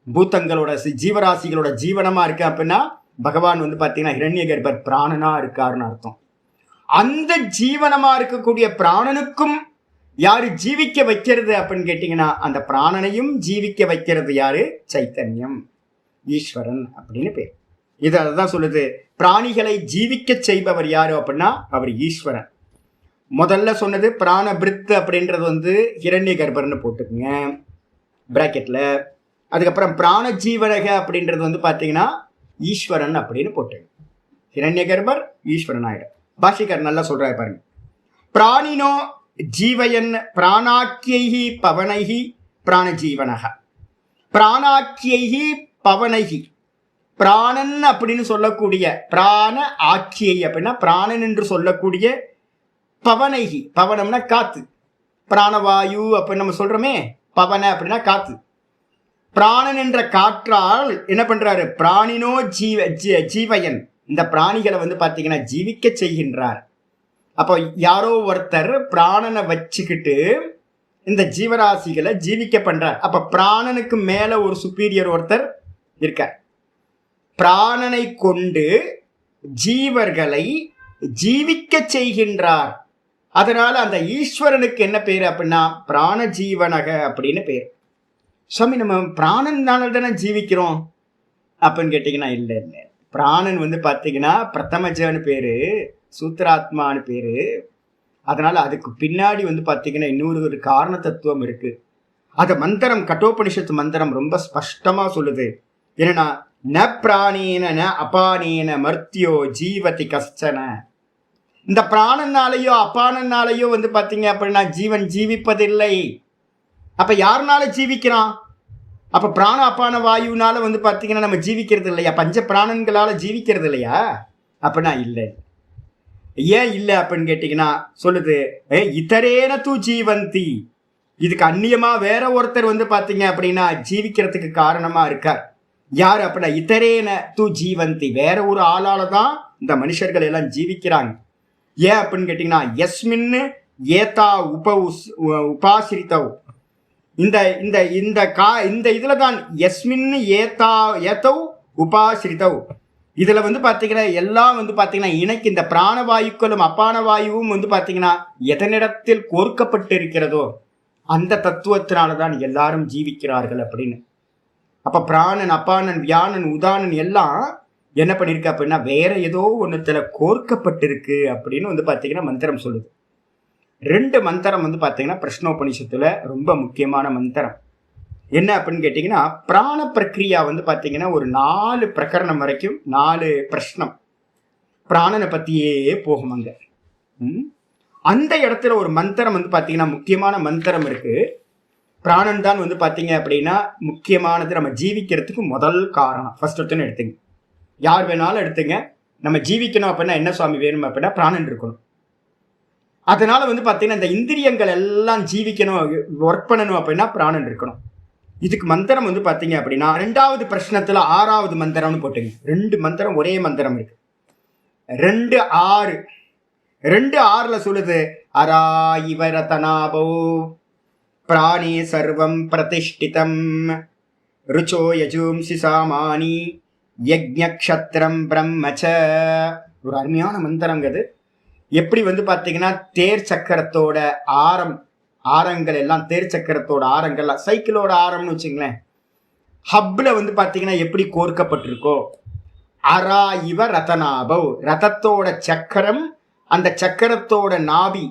பூத்தங்களோட ஜீவராசிகளோட ஜீவனமா இருக்கேன் அப்படின்னா பகவான் வந்து பாத்தீங்கன்னா ஹிரண்ய கர்ப்பர் பிராணனா இருக்காருன்னு அர்த்தம். அந்த ஜீவனமா இருக்கக்கூடிய பிராணனுக்கும் யாரு ஜீவிக்க வைக்கிறது அப்படின்னு கேட்டீங்கன்னா அந்த பிராணனையும் ஜீவிக்க வைக்கிறது யாரு? சைத்தன்யம், ஈஸ்வரன் அப்படின்னு பேர். இது அதுதான் சொல்லுது, பிராணிகளை ஜீவிக்க செய்பவர் யாரு அப்படின்னா அவர் ஈஸ்வரன். முதல்ல சொன்னது பிராண பிரித் அப்படின்றது வந்து ஹிரண்ய கர்ப்பர்னு போட்டுக்குங்க பிராக்கெட்ல. அதுக்கப்புறம் பிராண ஜீவனக அப்படின்றது வந்து பாத்தீங்கன்னா ஈஸ்வரன் அப்படின்னு போட்டுங்க. ஹிரண்ய கர்ப்பர் ஈஸ்வரன் ஆயிடும். பாஷிகர் நல்லா சொல்றாரு பாருங்க, பிராணினோ ஜீவயன் பிராணாக்கியை பவனைகி பிராணஜீவனக. பிராணாக்கியை பவனைகி, பிராணன் அப்படின்னு சொல்லக்கூடிய பிராண ஆக்கியை அப்படின்னா பிராணன் என்று சொல்லக்கூடிய பவனைகி, பவனம்னா காத்து, பிராணவாயு அப்படின்னு நம்ம சொல்றோமே, பவன அப்படின்னா காத்து. பிராணன் என்ற காற்றால் என்ன பண்றாரு? பிராணினோ ஜீவயன், இந்த பிராணிகளை வந்து பாத்தீங்கன்னா ஜீவிக்க செய்கின்றார். அப்போ யாரோ ஒருத்தர் பிராணனை வச்சுக்கிட்டு இந்த ஜீவராசிகளை ஜீவிக்க பண்றார். அப்ப பிராணனுக்கு மேல ஒரு சுப்பீரியர் ஒருத்தர் இருக்கார். பிராணனை கொண்டு ஜீவர்களை ஜீவிக்க செய்கின்றார். அதனால அந்த ஈஸ்வரனுக்கு என்ன பேரு அப்படின்னா பிராண ஜீவனக அப்படின்னு பேர். சுவாமி நம்ம பிராணனால தானே ஜீவிக்கிறோம் அப்படின்னு கேட்டீங்கன்னா இல்லை இல்லை. பிராணன் வந்து பாத்தீங்கன்னா பிரதமஜன்னு பேரு, சூத்ராத்மான்னு பேரு. அதனால அதுக்கு பின்னாடி வந்து பாத்தீங்கன்னா இன்னொரு காரண தத்துவம் இருக்கு. அத மந்திரம் கட்டோபனிஷத்து மந்திரம் ரொம்ப ஸ்பஷ்டமா சொல்லுது. என்னன்னா ந பிராணேன ந அபானேன மர்த்தியோ ஜீவதி கஷ்டன. இந்த பிராணனாலேயோ அபானனாலேயோ வந்து பாத்தீங்க அப்படின்னா ஜீவன் ஜீவிப்பதில்லை. அப்ப யாருனால ஜீவிக்கிறான்? அப்ப பிராண அபான வாயுனால வந்து பாத்தீங்கன்னா நம்ம ஜீவிக்கிறது இல்லையா? பஞ்ச பிராணன்களால ஜீவிக்கிறது இல்லையா? அப்படின்னா இல்லை. ஏன் இல்லை அப்படின்னு கேட்டீங்கன்னா சொல்லுது, இதரேன தூ ஜீவந்தி. இதுக்கு அந்நியமா வேற ஒருத்தர் வந்து பாத்தீங்க அப்படின்னா ஜீவிக்கிறதுக்கு காரணமா இருக்கார். யாரு அப்படின்னா இதரேன தூ ஜீவந்தி, வேற ஒரு ஆளால தான் இந்த மனுஷர்கள் எல்லாம் ஜீவிக்கிறாங்க. ஏன் அப்படின்னு கேட்டீங்கன்னா யஸ்மின்னு ஏதா உபாசிரித்தவ், இந்த இந்த இந்த இந்த இதுல தான் யஸ்மின்னு ஏதவ் உபாசிரித்தவ். இதுல வந்து பாத்தீங்கன்னா எல்லாம் வந்து பாத்தீங்கன்னா இணைக்கு இந்த பிராணவாயுக்களும் அப்பான வாயுவும் வந்து பாத்தீங்கன்னா எதனிடத்தில் கோர்க்கப்பட்டு இருக்கிறதோ அந்த தத்துவத்தினாலதான் எல்லாரும் ஜீவிக்கிறார்கள் அப்படின்னு. அப்ப பிராணன் அப்பானன் வியானன் உதானன் எல்லாம் என்ன பண்ணிருக்கு அப்படின்னா வேற ஏதோ ஒன்னுத்துல கோர்க்கப்பட்டிருக்கு அப்படின்னு வந்து பாத்தீங்கன்னா மந்திரம் சொல்லுது. 2 மந்திரம் வந்து பாத்தீங்கன்னா பிரஷ்னோபனிஷத்துல ரொம்ப முக்கியமான மந்திரம். என்ன அப்படின்னு கேட்டீங்கன்னா பிராண பிரக்ரியா வந்து பாத்தீங்கன்னா ஒரு 4 பிரகரணம் வரைக்கும் 4 பிரஷ்னம் பிராணனை பத்தியே போகும் அங்க. அந்த இடத்துல ஒரு மந்திரம் வந்து பாத்தீங்கன்னா முக்கியமான மந்திரம் இருக்கு. பிராணன் தான் வந்து பாத்தீங்க அப்படின்னா முக்கியமானது, நம்ம ஜீவிக்கிறதுக்கு முதல் காரணம். ஃபர்ஸ்ட் ஒருத்தனை எடுத்துங்க, யார் வேணாலும் எடுத்துங்க. நம்ம ஜீவிக்கணும் அப்படின்னா என்ன சுவாமி வேணும் அப்படின்னா பிராணன் இருக்கணும். அதனால வந்து பாத்தீங்கன்னா இந்த இந்திரியங்கள் எல்லாம் ஜீவிக்கணும் ஒர்க் பண்ணணும் அப்படின்னா பிராணன் இருக்கணும். இதுக்கு மந்திரம் வந்து பார்த்தீங்க அப்படின்னா 2வது பிரश्னத்தில் 6வது மந்திரம்னு போட்டுங்க. 2 மந்திரம் ஒரே மந்திரம் இருக்கு. 2:6 2:6 சொல்லுது அரா இவ ரதனாபோ பிராணே சர்வம் பிரதிஷ்டிதம் ருச்சோ யஜூம்சி சாமானி யக்ஞக்ஷத்ரம் பிரம்மச்ச. ஒரு அருமையான மந்திரங்கிறது. எப்படி வந்து பார்த்தீங்கன்னா தேர் சக்கரத்தோட ஆரங்கள் எல்லாம், தேர் சக்கரத்தோட ஆரங்கள்லாம் சைக்கிளோட ஆரம்னு வச்சுங்களேன், ஹப்பில் வந்து பார்த்தீங்கன்னா எப்படி கோர்க்கப்பட்டிருக்கோ, அரா இவ ரதனாபவ், ரதத்தோட சக்கரம், அந்த சக்கரத்தோட நாபி,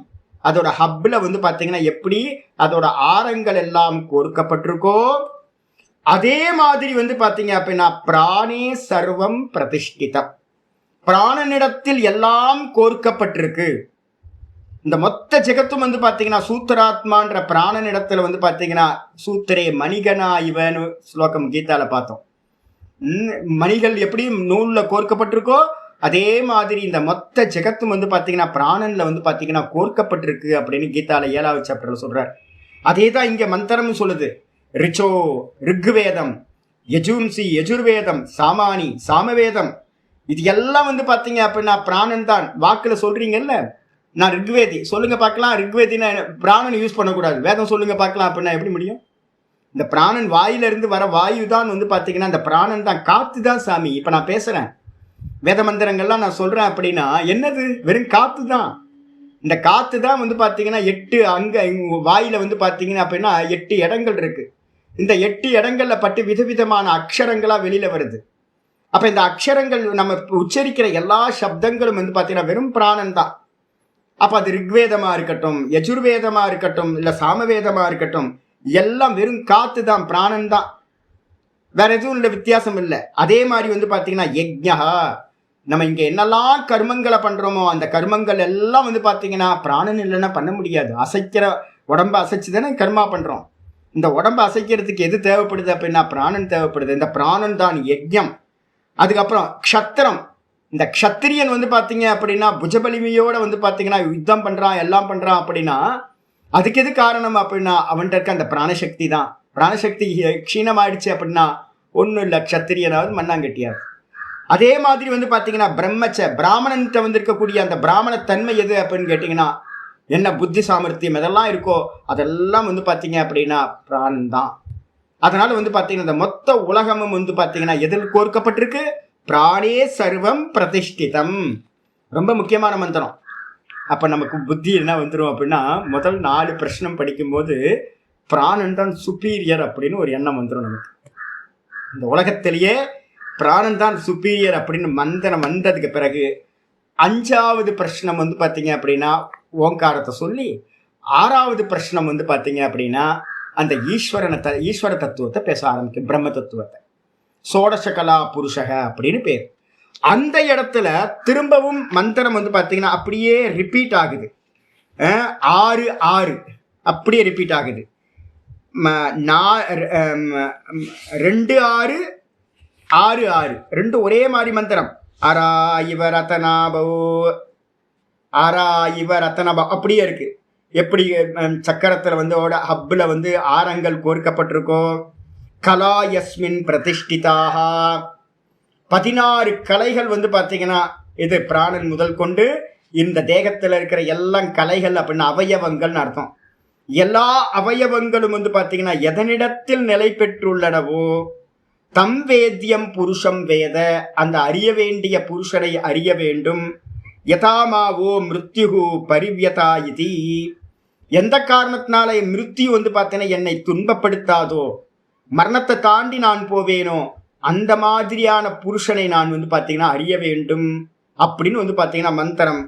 அதோட ஹப்பில் வந்து பார்த்தீங்கன்னா எப்படி அதோட ஆரங்கள் எல்லாம் கோர்க்கப்பட்டிருக்கோ, அதே மாதிரி வந்து பார்த்தீங்க அப்படின்னா பிராணே சர்வம் பிரதிஷ்டிதம், பிராணனிடத்தில் எல்லாம் கோர்க்கப்பட்டிருக்கு. இந்த மொத்த ஜெகத்தும் வந்து பார்த்தீங்கன்னா சூத்திராத்மான்ற பிராணனிடத்துல வந்து பார்த்தீங்கன்னா சூத்திரே மணிகனா இவன்னு ஸ்லோகம் கீதால பார்த்தோம். மணிகள் எப்படி நூலில் கோர்க்கப்பட்டிருக்கோ அதே மாதிரி இந்த மொத்த ஜெகத்தும் வந்து பார்த்தீங்கன்னா பிராணன்ல வந்து பார்த்தீங்கன்னா கோர்க்கப்பட்டிருக்கு அப்படின்னு கீதால 7வது சாப்டர்ல சொல்றார். அதே தான் இங்க மந்திரம் சொல்லுது. ரிச்சோ ரிக்வேதம், யஜூம்சி யஜுர்வேதம், சாமானி சாமவேதம், இது எல்லாம் வந்து பார்த்தீங்க அப்படின்னா பிராணன் தான். வாக்குல சொல்றீங்கல்ல, நான் ரிக்வேதி சொல்லுங்க பார்க்கலாம், ரிக்வேதினா பிராணன் யூஸ் பண்ணக்கூடாது, வேதம் சொல்லுங்க பார்க்கலாம் அப்படின்னா எப்படி முடியும்? இந்த பிராணன் வாயிலிருந்து வர வாயு தான் வந்து பார்த்தீங்கன்னா இந்த பிராணன் தான், காத்து தான் சாமி. இப்போ நான் பேசுகிறேன், வேத மந்திரங்கள்லாம் நான் சொல்கிறேன் அப்படின்னா என்னது, வெறும் காற்று தான். இந்த காற்று தான் வந்து பார்த்தீங்கன்னா 8 அங்கே வாயில் வந்து பார்த்தீங்கன்னா அப்படின்னா 8 இடங்கள் இருக்குது. இந்த 8 இடங்களில் பட்டு விதவிதமான அக்ஷரங்களாக வெளியில் வருது. அப்போ இந்த அக்ஷரங்கள் நம்ம உச்சரிக்கிற எல்லா சப்தங்களும் வந்து பார்த்தீங்கன்னா வெறும் பிராணன் தான். அப்போ அது ரிக்வேதமாக இருக்கட்டும், யஜுர்வேதமாக இருக்கட்டும், இல்லை சாமவேதமாக இருக்கட்டும், எல்லாம் வெறும் காத்து தான், பிராணன் தான், வேற எதுவும் இல்லை, வித்தியாசம் இல்லை. அதே மாதிரி வந்து பார்த்தீங்கன்னா யக்ஞா, நம்ம இங்கே என்னெல்லாம் கர்மங்களை பண்ணுறோமோ அந்த கர்மங்கள் எல்லாம் வந்து பார்த்தீங்கன்னா பிராணன் இல்லைன்னா பண்ண முடியாது. அசைக்கிற உடம்பை அசைச்சு தானே கர்மா பண்ணுறோம். இந்த உடம்பை அசைக்கிறதுக்கு எது தேவைப்படுது அப்படின்னா பிராணன் தேவைப்படுது. இந்த பிராணன் தான் யக்ஞம். அதுக்கப்புறம் க்ஷத்திரம், இந்த க்ஷத்திரியன் வந்து பார்த்தீங்க அப்படின்னா புஜபலிமையோட வந்து பார்த்தீங்கன்னா யுத்தம் பண்ணுறான், எல்லாம் பண்ணுறான் அப்படின்னா அதுக்கு எது காரணம் அப்படின்னா அவன்கிட்ட இருக்க அந்த பிராணசக்தி தான். பிராணசக்தி க்ஷீணமாயிடுச்சு அப்படின்னா ஒன்றும் இல்லை, க்ஷத்திரியனாவது மண்ணாங்கட்டியாது. அதே மாதிரி வந்து பார்த்தீங்கன்னா பிரம்மச்ச, பிராமணன்கிட்ட வந்து இருக்கக்கூடிய அந்த பிராமண தன்மை எது அப்படின்னு கேட்டிங்கன்னா என்ன புத்தி சாமர்த்தியம் இதெல்லாம் இருக்கோ அதெல்லாம் வந்து பார்த்தீங்க அப்படின்னா பிராணன் தான். அதனால் வந்து பார்த்தீங்கன்னா இந்த மொத்த உலகமும் வந்து பார்த்தீங்கன்னா எதில் கோர்க்கப்பட்டிருக்கு, பிராணே சர்வம் பிரதிஷ்டிதம். ரொம்ப முக்கியமான மந்திரம். அப்போ நமக்கு புத்தி என்ன வந்துடும் அப்படின்னா முதல் 4 பிரச்சனம் படிக்கும்போது பிராணன் தான் சுப்பீரியர் அப்படின்னு ஒரு எண்ணம் வந்துடும் நமக்கு. இந்த உலகத்திலேயே பிராணன் தான் சுப்பீரியர் அப்படின்னு மந்திரம் வந்ததுக்கு பிறகு 5வது பிரச்சனம் வந்து பார்த்தீங்க அப்படின்னா ஓங்காரத்தை சொல்லி 6வது பிரச்சனம் வந்து பார்த்தீங்க அப்படின்னா அந்த ஈஸ்வர தத்துவத்தை பேச ஆரம்பிக்கும், பிரம்ம தத்துவத்தை. சோடசகலா புருஷக அப்படின்னு பேர். அந்த இடத்துல திரும்பவும் மந்திரம் வந்து பார்த்தீங்கன்னா அப்படியே ரிப்பீட் ஆகுது. 6 அப்படியே ரிப்பீட் ஆகுது. 2 6 6 ரெண்டும் ஒரே மாதிரி மந்திரம். அரா இவ ரத்தனாபோ, அரா இவ ரத்தனாபா அப்படியே இருக்கு. எப்படி சக்கரத்தில் வந்து ஹப்பில் வந்து ஆரங்கள் கோர்க்கப்பட்டிருக்கோ, கலா யஸ்மின் பிரதிஷ்டிதாக, 16 கலைகள் வந்து பார்த்தீங்கன்னா இது பிராணன் முதல் கொண்டு இந்த தேகத்தில் இருக்கிற எல்லாம் கலைகள் அப்படின்னா அவயவங்கள்னு அர்த்தம். எல்லா அவயவங்களும் வந்து பார்த்தீங்கன்னா எதனிடத்தில் நிலை பெற்றுள்ளனவோ தம் வேத்தியம் புருஷம் வேத, அந்த அறிய வேண்டிய புருஷனை அறிய வேண்டும். யதாமாவோ மிருத்யுகு பரிவியதா இதி, எந்த காரணத்தினால மிருத்யு வந்து பார்த்தீங்கன்னா என்னை துன்பப்படுத்தாதோ, மரணத்தை தாண்டி நான் போவேனோ அந்த மாதிரியான புருஷனை நான் வந்து பார்த்தீங்கன்னா அறிய வேண்டும் அப்படின்னு வந்து பார்த்தீங்கன்னா மந்திரம்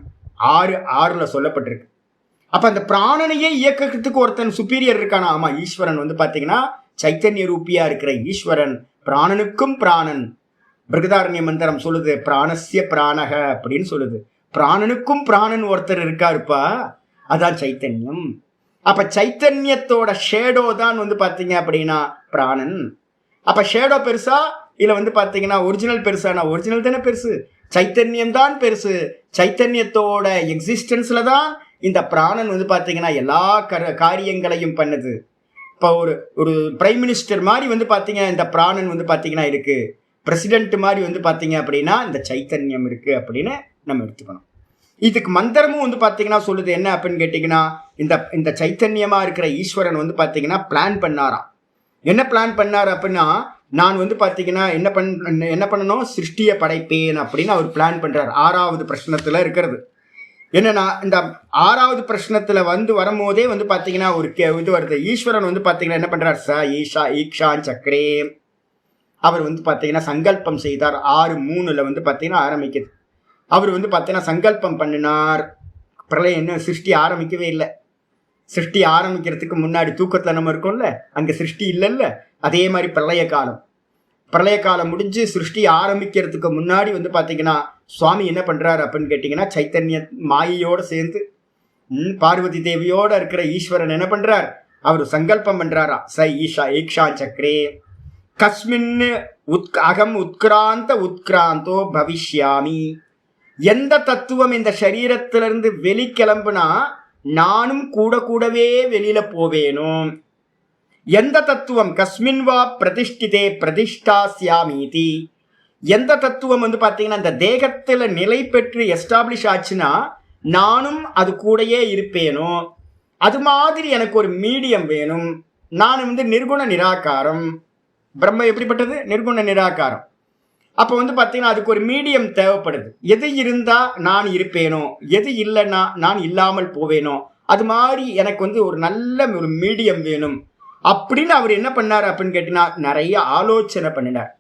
6 சொல்லப்பட்டிருக்கு. அப்போ அந்த பிராணனையே இயக்கத்துக்கு ஒருத்தன் சுப்பீரியர் இருக்கானா? ஆமாம், ஈஸ்வரன் வந்து பார்த்தீங்கன்னா சைத்தன்ய ரூபியா இருக்கிற ஈஸ்வரன் பிராணனுக்கும் பிராணன். பிருகதாரண்ய மந்திரம் சொல்லுது பிராணஸ்ய பிராணக அப்படின்னு சொல்லுது. பிராணனுக்கும் பிராணன் ஒருத்தர் இருக்காருப்பா, அதான் சைத்தன்யம். அப்ப சைத்தன்யத்தோட ஷேடோ தான் வந்து பார்த்தீங்க அப்படின்னா பிராணன். அப்ப ஷேடோ பெருசா இல்ல வந்து பார்த்தீங்கன்னா ஒரிஜினல் பெருசானா? ஒரிஜினல் தானே பெருசு, சைத்தன்யம் தான் பெருசு. சைத்தன்யத்தோட எக்ஸிஸ்டன்ஸ்ல தான் இந்த பிராணன் வந்து பார்த்தீங்கன்னா எல்லா காரியங்களையும் பண்ணுது. இப்போ ஒரு ஒரு பிரைம் மினிஸ்டர் மாதிரி வந்து பார்த்தீங்க இந்த பிராணன் வந்து பார்த்தீங்கன்னா இருக்கு, பிரசிடென்ட் மாதிரி வந்து பார்த்தீங்க அப்படின்னா இந்த சைத்தன்யம் இருக்கு அப்படின்னு நம்ம எடுத்துக்கணும். இதுக்கு மந்திரமும் வந்து பார்த்தீங்கன்னா சொல்லுது என்ன அப்படின்னு கேட்டிங்கன்னா, இந்த சைத்தன்யமா இருக்கிற ஈஸ்வரன் வந்து பார்த்தீங்கன்னா பிளான் பண்ணாராம். என்ன பிளான் பண்ணார் அப்படின்னா, நான் வந்து பார்த்தீங்கன்னா என்ன பண்ணணும், சிருஷ்டியை படைப்பேன் அப்படின்னு அவர் பிளான் பண்றார். 6வது பிரश्னத்துல இருக்கிறது என்னன்னா, இந்த 6வது பிரश्னத்துல வரும்போதே வந்து பார்த்தீங்கன்னா ஒரு இது வருது. ஈஸ்வரன் வந்து பார்த்தீங்கன்னா என்ன பண்றார், ச ஈஷா ஈக்ஷான் சக்கரே, அவர் வந்து பார்த்தீங்கன்னா சங்கல்பம் செய்தார். 6:3 வந்து பார்த்தீங்கன்னா ஆரம்பிக்குது. அவர் வந்து பார்த்தீங்கன்னா சங்கல்பம் பண்ணினார். பிரளயம் என்ன சிருஷ்டி ஆரம்பிக்கவே இல்லை. சிருஷ்டி ஆரம்பிக்கிறதுக்கு முன்னாடி தூக்கத்தில் நம்ம இருக்கோம்ல, அங்கே சிருஷ்டி இல்லைல்ல, அதே மாதிரி பிரளய காலம் முடிஞ்சு சிருஷ்டி ஆரம்பிக்கிறதுக்கு முன்னாடி வந்து பார்த்தீங்கன்னா சுவாமி என்ன பண்ணுறாரு அப்படின்னு கேட்டிங்கன்னா, சைத்தன்ய மாயையோடு சேர்ந்து பார்வதி தேவியோடு இருக்கிற ஈஸ்வரன் என்ன பண்ணுறார், அவர் சங்கல்பம் பண்ணுறாரா, ச ஈஷா ஈக்ஷா சக்கரே கஸ்மின் அகம் உத்கிராந்தோ பவிஷ்யாமி. எந்த தத்துவம் இந்த சரீரத்திலிருந்து வெளிக்கிளம்புனா நானும் கூடவே வெளியில போவேனும். எந்த தத்துவம் கஸ்மின் வா பிரதிஷ்டிதே பிரதிஷ்டாஸ்யாமீதி, எந்த தத்துவம் வந்து பார்த்தீங்கன்னா இந்த தேகத்தில் நிலை பெற்று எஸ்டாப்ளிஷ் ஆச்சுன்னா நானும் அது கூடயே இருப்பேனோ, அது மாதிரி எனக்கு ஒரு மீடியம் வேணும். நான் வந்து நிர்குண நிராகாரம். பிரம்ம எப்படிப்பட்டது, நிர்குண நிராகாரம். அப்போ வந்து பார்த்தீங்கன்னா அதுக்கு ஒரு மீடியம் தேவைப்படுது. எது இருந்தால் நான் இருப்பேனோ, எது இல்லைன்னா நான் இல்லாமல் போவேனோ, அது மாதிரி எனக்கு வந்து ஒரு நல்ல ஒரு மீடியம் வேணும் அப்படின்னு அவர் என்ன பண்ணார் அப்படின்னு கேட்டீங்கன்னா நிறைய ஆலோசனை பண்ணினார்.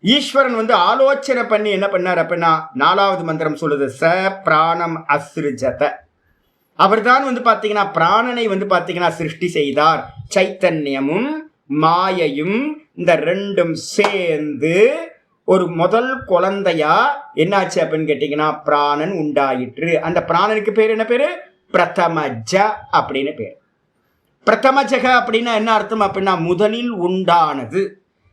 ஈஸ்வரன் வந்து ஆலோசனை பண்ணி என்ன பண்ணார் அப்படின்னா 4வது மந்திரம் சொல்லுது, ச பிராணம் அஸ்ருஜத. அவர் தான் வந்து பார்த்தீங்கன்னா பிராணனை வந்து பார்த்தீங்கன்னா சிருஷ்டி செய்தார். சைத்தன்யமும் மாயையும் இந்த ரெண்டும் சேர்ந்து ஒரு முதல் குழந்தையா என்னாச்சு அப்படின்னு கேட்டீங்கன்னா பிராணன் உண்டாயிற்று. அந்த பிராணனுக்கு பேர் என்ன பேரு, பிரதமஜ அப்படின்னு பேர். பிரதமஜக அப்படின்னா என்ன அர்த்தம் அப்படின்னா முதலில் உண்டானது.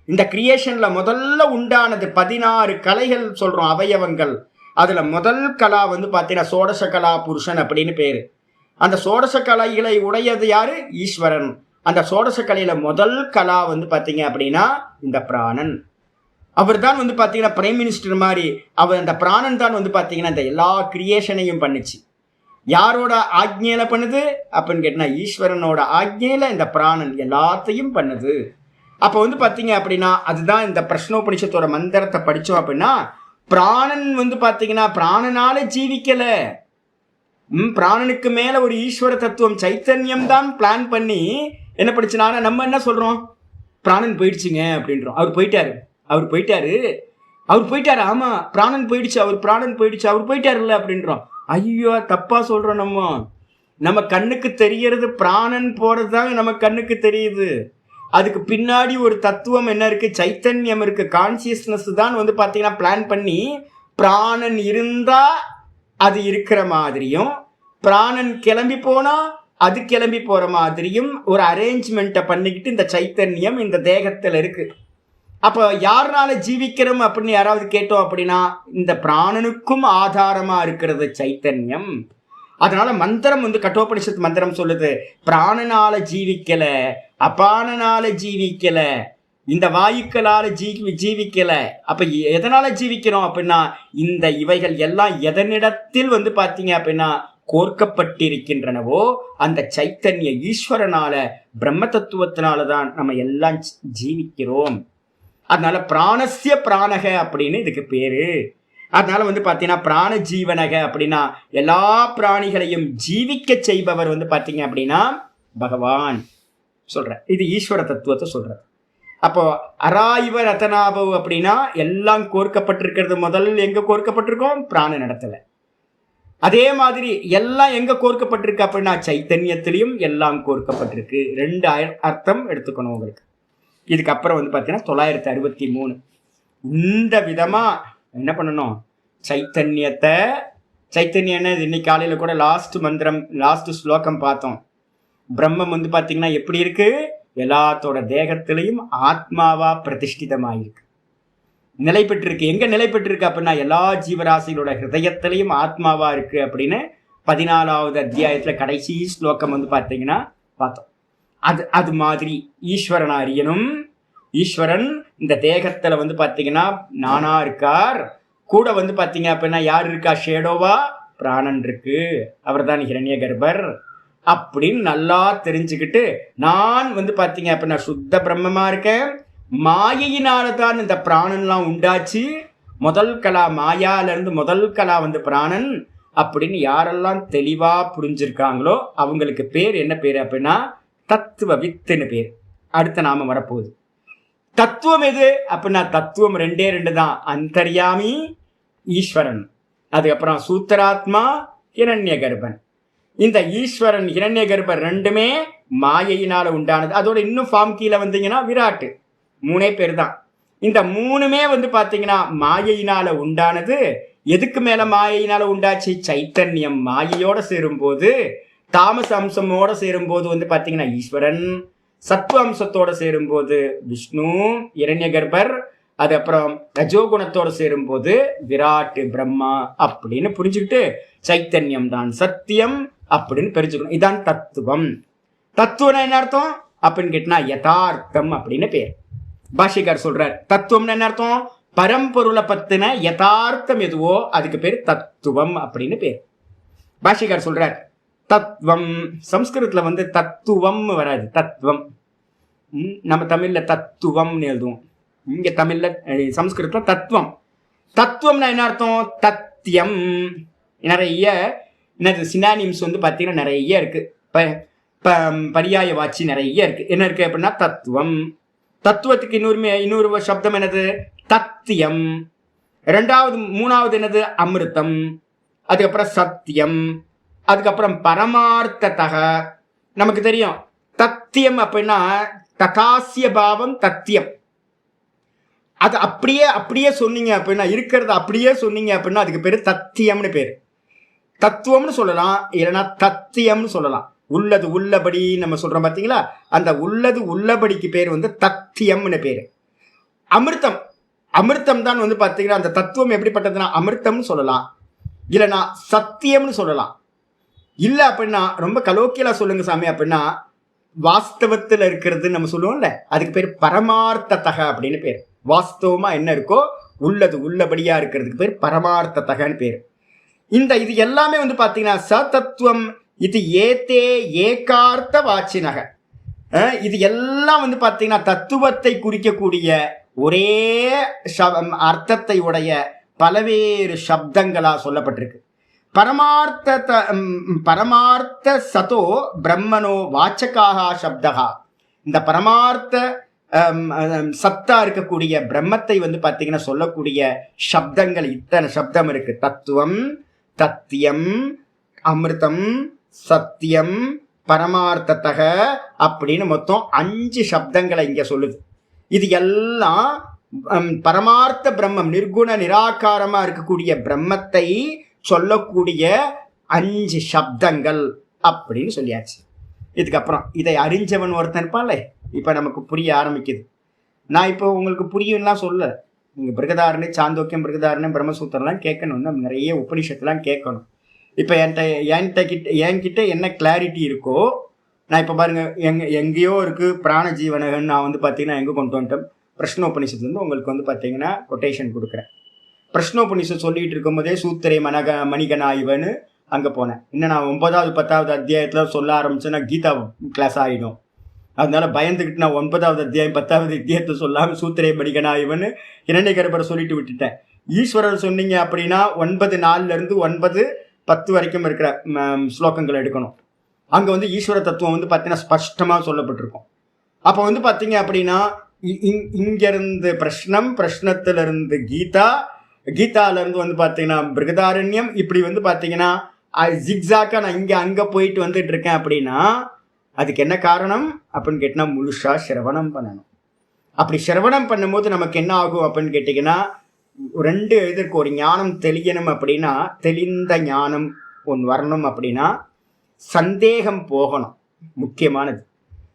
இந்த கிரியேஷன்ல முதல்ல உண்டானது 16 கலைகள் சொல்றோம், அவயவங்கள். அதுல முதல் கலா வந்து பார்த்தீங்கன்னா சோடச கலா புருஷன் அப்படின்னு பேரு. அந்த சோடச கலைகளை உடையது யாரு, ஈஸ்வரன். அந்த சோடச கலையில முதல் கலா வந்து பார்த்தீங்க அப்படின்னா இந்த பிராணன். அவர் தான் வந்து பார்த்தீங்கன்னா பிரைம் மினிஸ்டர் மாதிரி. அவர் அந்த பிராணன் தான் வந்து பார்த்தீங்கன்னா இந்த எல்லா கிரியேஷனையும் பண்ணுச்சு. யாரோட ஆக்ஞையில பண்ணுது அப்படின்னு கேட்டினா ஈஸ்வரனோட ஆக்ஞையில இந்த பிராணன் எல்லாத்தையும் பண்ணுது. அப்போ வந்து பார்த்தீங்க அப்படின்னா அதுதான் இந்த பிரஷ்னோபனிஷத்தோட மந்திரத்தை படித்தோம் அப்படின்னா, பிராணன் வந்து பார்த்தீங்கன்னா பிராணனால ஜீவிக்கல. பிராணனுக்கு மேல ஒரு ஈஸ்வர தத்துவம் சைத்தன்யம் தான் பிளான் பண்ணி என்ன படிச்சுனா, நம்ம என்ன சொல்றோம், பிராணன் போயிடுச்சுங்க அப்படின்றோம். அவர் போயிட்டாரு, ஆமா பிராணன் போயிடுச்சு, அவர் போயிட்டாருல்ல அப்படின்றோம். ஐயோ தப்பா சொல்றோம். நம்ம கண்ணுக்கு தெரியறது பிராணன் போறது தான் நம்ம கண்ணுக்கு தெரியுது. அதுக்கு பின்னாடி ஒரு தத்துவம் என்ன இருக்கு, சைத்தன்யம் இருக்கு, கான்சியஸ்னஸ் தான் வந்து பார்த்தீங்கன்னா பிளான் பண்ணி பிராணன் இருந்தா அது இருக்கிற மாதிரியும், பிராணன் கிளம்பி போனா அது கிளம்பி போற மாதிரியும் ஒரு அரேஞ்ச்மெண்ட்டை பண்ணிக்கிட்டு இந்த சைத்தன்யம் இந்த தேகத்தில் இருக்கு. அப்போ யாருனால ஜீவிக்கிறோம் அப்படின்னு யாராவது கேட்டோம் அப்படின்னா இந்த பிராணனுக்கும் ஆதாரமா இருக்கிறது சைத்தன்யம். அதனால மந்திரம் வந்து கட்டோபனிஷத் மந்திரம் சொல்லுது, பிராணனால ஜீவிக்கல, அபானனால ஜீவிக்கல, இந்த வாயுக்களால ஜீவிக்கல. அப்ப எதனால ஜீவிக்கிறோம் அப்படின்னா இந்த இவைகள் எல்லாம் எதனிடத்தில் வந்து பார்த்தீங்க அப்படின்னா கோர்க்கப்பட்டிருக்கின்றனவோ அந்த சைத்தன்ய ஈஸ்வரனால பிரம்ம தத்துவத்தினாலதான் நம்ம எல்லாம் ஜீவிக்கிறோம். அதனால பிராணஸ்ய பிராணக அப்படின்னு இதுக்கு பேரு. அதனால வந்து பார்த்தீங்கன்னா பிராண ஜீவனக அப்படின்னா எல்லா பிராணிகளையும் ஜீவிக்க செய்பவர் வந்து பார்த்தீங்க அப்படின்னா பகவான் சொல்ற. இது ஈஸ்வர தத்துவத்தை சொல்ற. அப்போ அராய்வ ரத்தனாபவ் அப்படின்னா எல்லாம் கோர்க்கப்பட்டிருக்கிறது முதல்ல எங்க கோர்க்கப்பட்டிருக்கோம், பிராண நடத்தல. அதே மாதிரி எல்லாம் எங்க கோர்க்கப்பட்டிருக்கு அப்படின்னா சைத்தன்யத்திலையும் எல்லாம் கோர்க்கப்பட்டிருக்கு. 2 அர்த்தம் எடுத்துக்கணும் உங்களுக்கு. இதுக்கப்புறம் வந்து பார்த்தீங்கன்னா 963 இந்த விதமா என்ன பண்ணணும், சைத்தன்யம் இன்னைக்கு காலையில கூட லாஸ்ட் ஸ்லோகம் பார்த்தோம். பிரம்மம் வந்து பார்த்தீங்கன்னா எப்படி இருக்கு, எல்லாத்தோட தேகத்திலையும் ஆத்மாவா பிரதிஷ்டிதமாயிருக்கு, நிலை பெற்றிருக்கு. எங்க நிலை பெற்றிருக்கு அப்படின்னா எல்லா ஜீவராசிகளோட ஹிருதயத்திலையும் ஆத்மாவா இருக்கு அப்படின்னு 14வது அத்தியாயத்துல கடைசி ஸ்லோகம் வந்து பார்த்தீங்கன்னா பார்த்தோம். அது அது மாதிரி ஈஸ்வரனை அறியணும். ஈஸ்வரன் இந்த தேகத்துல வந்து பாத்தீங்கன்னா நானா இருக்கார், கூட வந்து பாத்தீங்க அப்படின்னா யார் இருக்கா, ஷேடோவா பிராணன் இருக்கு, அவர் தான் ஹிரண்ய கர்ப்பர் அப்படின்னு நல்லா தெரிஞ்சுக்கிட்டு, நான் வந்து பாத்தீங்க அப்படின்னா சுத்த பிரம்மமா இருக்கேன், மாயையினால தான் இந்த பிராணன்லாம் உண்டாச்சு, முதல் கலா மாயால இருந்து முதல் கலா வந்து பிராணன் அப்படின்னு யாரெல்லாம் தெளிவா புரிஞ்சிருக்காங்களோ அவங்களுக்கு பேர் என்ன பேர் அப்படின்னா தத்துவ வித்துன்னு பேர். அடுத்த நாம வரப்போகுது. தத்துவம் எது அப்படின்னா தத்துவம் ரெண்டே ரெண்டு தான், அந்தர்யாமி ஈஸ்வரன், அதுக்கப்புறம் சூத்திராத்மா ஹிரண்ய கர்ப்பன். இந்த ஈஸ்வரன் ஹிரண்ய கர்ப்பன் ரெண்டுமே மாயையினால உண்டானது. அதோட இன்னும் ஃபார்ம் கீழே வந்தீங்கன்னா விராட்டு, மூணே பேர் தான். இந்த மூணுமே வந்து பாத்தீங்கன்னா மாயையினால உண்டானது. எதுக்கு மேல மாயையினால உண்டாச்சு, சைத்தன்யம் மாயையோட சேரும்போது, தாமச அம்சமோட சேரும்போது வந்து பாத்தீங்கன்னா ஈஸ்வரன், சத்துவ அம்சத்தோட சேரும்போது விஷ்ணு இரண்ய கர்ப்பர், அது அப்புறம் ரஜோகுணத்தோட சேரும்போது விராட்டு பிரம்மா அப்படின்னு புரிஞ்சுக்கிட்டு சைத்தன்யம் தான் சத்தியம் அப்படின்னு தெரிஞ்சுக்கணும். இதான் தத்துவம். தத்துவம் என்ன அர்த்தம் அப்படின்னு கேட்டா யதார்த்தம் அப்படின்னு பேர். பாஷிகார் சொல்றார் தத்துவம்னு என்ன அர்த்தம், பரம்பொருளை பத்தின யதார்த்தம் எதுவோ அதுக்கு பேர் தத்துவம் அப்படின்னு பேர். பாஷிகார் சொல்றார் தத்துவம், சம்ஸ்கிருதத்துல வந்து தத்துவம் வராது, தத்துவம். நம்ம தமிழ்ல தத்துவம்னு எழுதுவோம், இங்க தமிழ்ல சம்ஸ்கிருதத்துல தத்துவம். தத்துவம்னா என்ன அர்த்தம், தத்தியம். நிறைய சினானிம்ஸ் வந்து பாத்தீங்கன்னா நிறைய இருக்கு, பரியாய வாட்சி நிறைய இருக்கு. என்ன இருக்கு அப்படின்னா தத்துவம். தத்துவத்துக்கு இன்னொரு சப்தம் என்னது, தத்தியம். ரெண்டாவது மூணாவது என்னது, அமிர்தம். அதுக்கப்புறம் சத்தியம், அதுக்கப்புறம் பரமார்த்ததக. நமக்கு தெரியும் தத்தியம் அப்படின்னா ததாசிய பாவம் தத்தியம். அது அப்படியே அப்படியே சொன்னீங்க அப்படின்னா, இருக்கிறது அப்படியே சொன்னீங்க அப்படின்னா அதுக்கு பேரு தத்தியம்னு பேரு. தத்துவம்னு சொல்லலாம், இல்லைன்னா தத்தியம்னு சொல்லலாம். உள்ளது உள்ளபடி நம்ம சொல்றோம் பாத்தீங்களா, அந்த உள்ளது உள்ளபடிக்கு பேர் வந்து தத்தியம்னு பேரு. அமிர்தம், அமிர்தம் தான் வந்து பாத்தீங்கன்னா அந்த தத்துவம் எப்படிப்பட்டதுன்னா அமிர்தம்னு சொல்லலாம், இல்லைன்னா சத்தியம்னு சொல்லலாம். இல்லை அப்படின்னா ரொம்ப கலோக்கியலா சொல்லுங்க சாமி அப்படின்னா வாஸ்தவத்தில் இருக்கிறது நம்ம சொல்லுவோம்ல, அதுக்கு பேர் பரமார்த்ததக அப்படின்னு பேர். வாஸ்தவமா என்ன இருக்கோ உள்ளது உள்ளபடியா இருக்கிறதுக்கு பேர் பரமார்த்ததகன்னு பேர். இது எல்லாமே வந்து பாத்தீங்கன்னா சதத்துவம் இது ஏத்தே ஏகார்த்த வாச்சினக. இது எல்லாம் வந்து பாத்தீங்கன்னா தத்துவத்தை குறிக்கக்கூடிய ஒரே அர்த்தத்தை உடைய பலவேறு சப்தங்களா சொல்லப்பட்டிருக்கு. பரமார்த்த சதோ பிரம்மனோ வாச்சகாக சப்தகா. இந்த பரமார்த்த சத்தா இருக்கக்கூடிய பிரம்மத்தை வந்து பாத்தீங்கன்னா சொல்லக்கூடிய சப்தங்கள் இத்தனை சப்தம் இருக்கு. தத்துவம், தத்தியம், அமிர்தம், சத்தியம், பரமார்த்ததக அப்படின்னு மொத்தம் 5 சப்தங்களை இங்க சொல்லுது. இது எல்லாம் பரமார்த்த பிரம்மம், நிர்குண நிராகாரமா இருக்கக்கூடிய பிரம்மத்தை சொல்லக்கூடிய 5 சப்தங்கள் அப்படின்னு சொல்லியாச்சு. இதுக்கப்புறம் இதை அறிஞ்சவன் ஒருத்தன் இருப்பான்ல, இப்ப நமக்கு புரிய ஆரம்பிக்குது. நான் இப்போ உங்களுக்கு புரியும்லாம் சொல்ல, நீங்க பிருகதாரணை, சாந்தோக்கியம், பிருகதாரணை, பிரம்மசூத்திரம்லாம் கேட்கணும், நம்ம நிறைய உபனிஷத்துலாம் கேட்கணும். இப்போ என்கிட்ட என்ன கிளாரிட்டி இருக்கோ, நான் இப்போ பாருங்க எங்கேயோ இருக்கு பிராண ஜீவனகன், நான் வந்து பார்த்தீங்கன்னா எங்கே கொண்டு வந்துட்டேன், பிரஷ்னோபனிஷத்துலேருந்து உங்களுக்கு வந்து பார்த்தீங்கன்னா கொட்டேஷன் கொடுக்குறேன். பிரஷ்னோபனிஷத் சொல்லிட்டு இருக்கும்போதே சூத்திரை மணிகனாய்வன்னு அங்கே போனேன். இன்னும் நான் 9வது 10வது அத்தியாயத்தில் சொல்ல ஆரம்பிச்சேன்னா கீதா கிளாஸ் ஆகிடும். அதனால பயந்துக்கிட்டு நான் 9வது அத்தியாயம் 10வது அத்தியாயத்தை சொல்லாமல் சூத்திரை மணிகனாய்வன்னு இரண்டை கருப்பரை சொல்லிட்டு விட்டுட்டேன். ஈஸ்வரர் சொன்னீங்க அப்படின்னா 9:4 9:10 வரைக்கும் இருக்கிற ஸ்லோகங்கள் எடுக்கணும். அங்கே வந்து ஈஸ்வர தத்துவம் வந்து பார்த்தீங்கன்னா ஸ்பஷ்டமாக சொல்லப்பட்டிருக்கும். அப்போ வந்து பார்த்தீங்க அப்படின்னா இங்கிருந்து பிரஷ்னத்திலிருந்து கீதா, கீதாவிலேருந்து வந்து பார்த்தீங்கன்னா பிருகதாரண்யம், இப்படி வந்து பார்த்தீங்கன்னா ஜிக்ஸாக்கா நான் இங்கே அங்கே போயிட்டு வந்துட்டு இருக்கேன். அப்படின்னா அதுக்கு என்ன காரணம் அப்படின்னு கேட்டால் முழுசா சிரவணம் பண்ணணும். அப்படி சிரவணம் பண்ணும்போது நமக்கு என்ன ஆகும் அப்படின்னு கேட்டிங்கன்னா 2 இதற்கு ஒரு ஞானம் தெளியணும். அப்படின்னா தெளிந்த ஞானம் ஒன்று வரணும். அப்படின்னா சந்தேகம் போகணும், முக்கியமானது.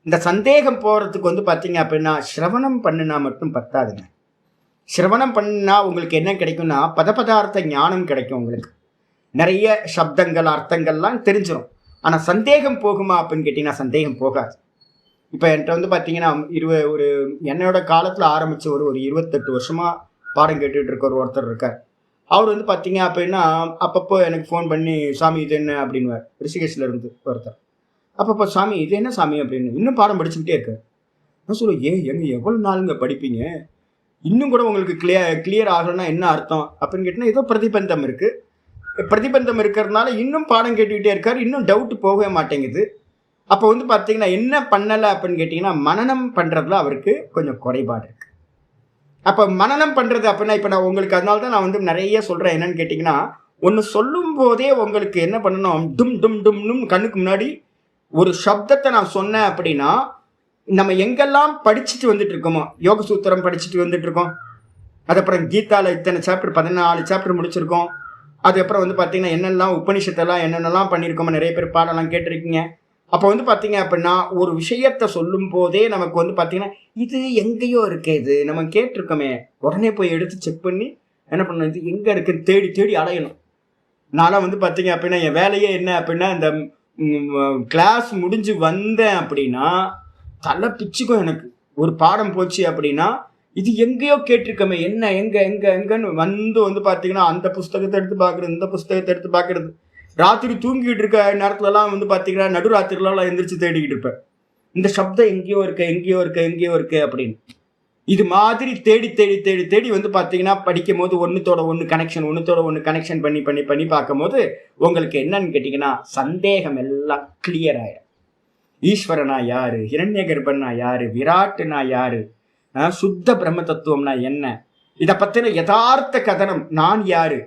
இந்த சந்தேகம் போகிறதுக்கு வந்து பார்த்தீங்க அப்படின்னா சிரவணம் பண்ணினா மட்டும் பத்தாதுங்க. சிரவணம் பண்ணினா உங்களுக்கு என்ன கிடைக்கும்னா பதார்த்த ஞானம் கிடைக்கும். உங்களுக்கு நிறைய சப்தங்கள் அர்த்தங்கள்லாம் தெரிஞ்சிடும். ஆனால் சந்தேகம் போகுமா அப்படின்னு கேட்டிங்கன்னா சந்தேகம் போகாது. இப்போ என்கிட்ட வந்து பார்த்தீங்கன்னா ஒரு என்னோட காலத்தில் ஆரம்பித்த ஒரு 28 வருஷமாக பாடம் கேட்டுட்டு இருக்க ஒருத்தர் இருக்கார். அவர் வந்து பார்த்தீங்க அப்படின்னா அப்பப்போ எனக்கு ஃபோன் பண்ணி, சாமி இது என்ன அப்படின்வார். ரிஷிகேஷில் இருந்து ஒருத்தர். அப்பப்போ சாமி இது என்ன சாமி அப்படின்னு இன்னும் பாடம் படிச்சுக்கிட்டே இருக்கார். நான் சொல்லுவேன், எங்க எவ்வளோ நாளுங்க படிப்பீங்க, இன்னும் கூட உங்களுக்கு கிளியர் ஆகலைன்னா என்ன அர்த்தம் அப்படின்னு கேட்டிங்கன்னா, ஏதோ பிரதிபந்தம் இருக்குது, பிரதிபந்தம் இருக்கிறதுனால இன்னும் பாடம் கேட்டுக்கிட்டே இருக்கார், இன்னும் டவுட்டு போகவே மாட்டேங்குது. அப்போ வந்து பார்த்தீங்கன்னா என்ன பண்ணலை அப்படின்னு கேட்டிங்கன்னா, மனனம் பண்ணுறதுல அவருக்கு கொஞ்சம் குறைபாடு இருக்குது. அப்போ மனனம் பண்ணுறது அப்படின்னா, இப்போ நான் உங்களுக்கு அதனால தான் நான் வந்து நிறைய சொல்கிறேன். என்னன்னு கேட்டிங்கன்னா, ஒன்று சொல்லும் போதே உங்களுக்கு என்ன பண்ணணும், டும் டும் டும்னும் கண்ணுக்கு முன்னாடி ஒரு சப்தத்தை நான் சொன்னேன் அப்படின்னா, நம்ம எங்கெல்லாம் படிச்சுட்டு வந்துட்டு இருக்கோமோ, யோக சூத்திரம் படிச்சுட்டு வந்துட்டு இருக்கோம், அதுக்கப்புறம் கீதாவில் இத்தனை சாப்டர் 14 சாப்டர் முடிச்சிருக்கோம், அதுக்கப்புறம் வந்து பார்த்தீங்கன்னா என்னெல்லாம் உபனிஷத்தெல்லாம் என்னென்னலாம் பண்ணியிருக்கோமோ நிறைய பேர் பாடலாம் கேட்டிருக்கீங்க. அப்போ வந்து பார்த்தீங்க அப்படின்னா ஒரு விஷயத்தை சொல்லும் போதே நமக்கு வந்து பார்த்தீங்கன்னா இது எங்கேயோ இருக்கு, இது நம்ம கேட்டிருக்கோமே, உடனே போய் எடுத்து செக் பண்ணி என்ன பண்ணணும், இது எங்கே இருக்குன்னு தேடி தேடி அலையணும். நான்லாம் வந்து பார்த்தீங்க அப்படின்னா என் வேலையே என்ன அப்படின்னா, இந்த கிளாஸ் முடிஞ்சு வந்தேன் அப்படின்னா தலை பிச்சுக்கும் எனக்கு. ஒரு பாடம் போச்சு அப்படின்னா இது எங்கேயோ கேட்டிருக்கோமே, என்ன எங்கன்னு வந்து பார்த்தீங்கன்னா அந்த புஸ்தகத்தை எடுத்து பார்க்குறது, இந்த புஸ்தகத்தை எடுத்து பார்க்குறது. ராத்திரி தூங்கிட்டு இருக்க நேரத்துலலாம் வந்து பார்த்தீங்கன்னா நடுராத்திரிலாம் எந்திரிச்சு தேடிக்கிட்டு இருப்பேன், இந்த சப்தம் எங்கேயோ இருக்கு அப்படின்னு. இது மாதிரி தேடி தேடி தேடி தேடி வந்து பார்த்தீங்கன்னா படிக்கும் போது ஒன்றுத்தோட ஒன்று கனெக்ஷன் பண்ணி பார்க்கும் போது உங்களுக்கு என்னன்னு கேட்டிங்கன்னா சந்தேகம் எல்லாம் கிளியர் ஆயிடும். ஈஸ்வரனா யாரு, ஹிரண்ய கர்ப்பனா யாரு, விராட்டுனா யாரு, சுத்த பிரம்ம தத்துவம்னா என்ன, இதை பற்றின யதார்த்த கதனம், நான் யாரு,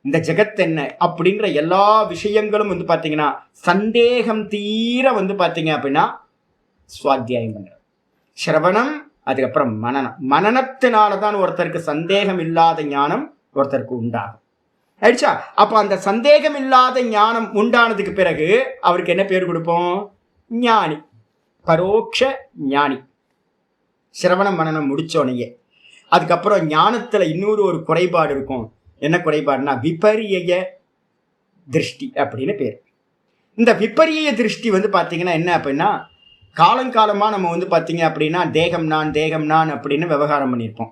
இந்த ஜெகத் என்ன அப்படின்ற எல்லா விஷயங்களும் வந்து பார்த்தீங்கன்னா சந்தேகம் தீர வந்து பார்த்தீங்க அப்படின்னா சுவாத்தியாயம் பண்றது, சிரவணம், அதுக்கப்புறம் மனனம். மனனத்தினால தான் ஒருத்தருக்கு சந்தேகம் இல்லாத ஞானம் ஒருத்தருக்கு உண்டாகும். ஆயிடுச்சா? அப்போ அந்த சந்தேகம் இல்லாத ஞானம் உண்டானதுக்கு பிறகு அவருக்கு என்ன பேர் கொடுப்போம், ஞானி, பரோட்ச ஞானி. சிரவணம் மனனம் முடிச்சோனையே அதுக்கப்புறம் ஞானத்துல இன்னொரு ஒரு குறைபாடு இருக்கும். என்ன குறைபாடுனா விபரிய திருஷ்டி அப்படின்னு பேர். இந்த விபரிய திருஷ்டி வந்து பார்த்தீங்கன்னா என்ன அப்படின்னா, காலங்காலமாக நம்ம வந்து பார்த்தீங்க அப்படின்னா தேகம் நான் அப்படின்னு விவகாரம் பண்ணியிருப்போம்.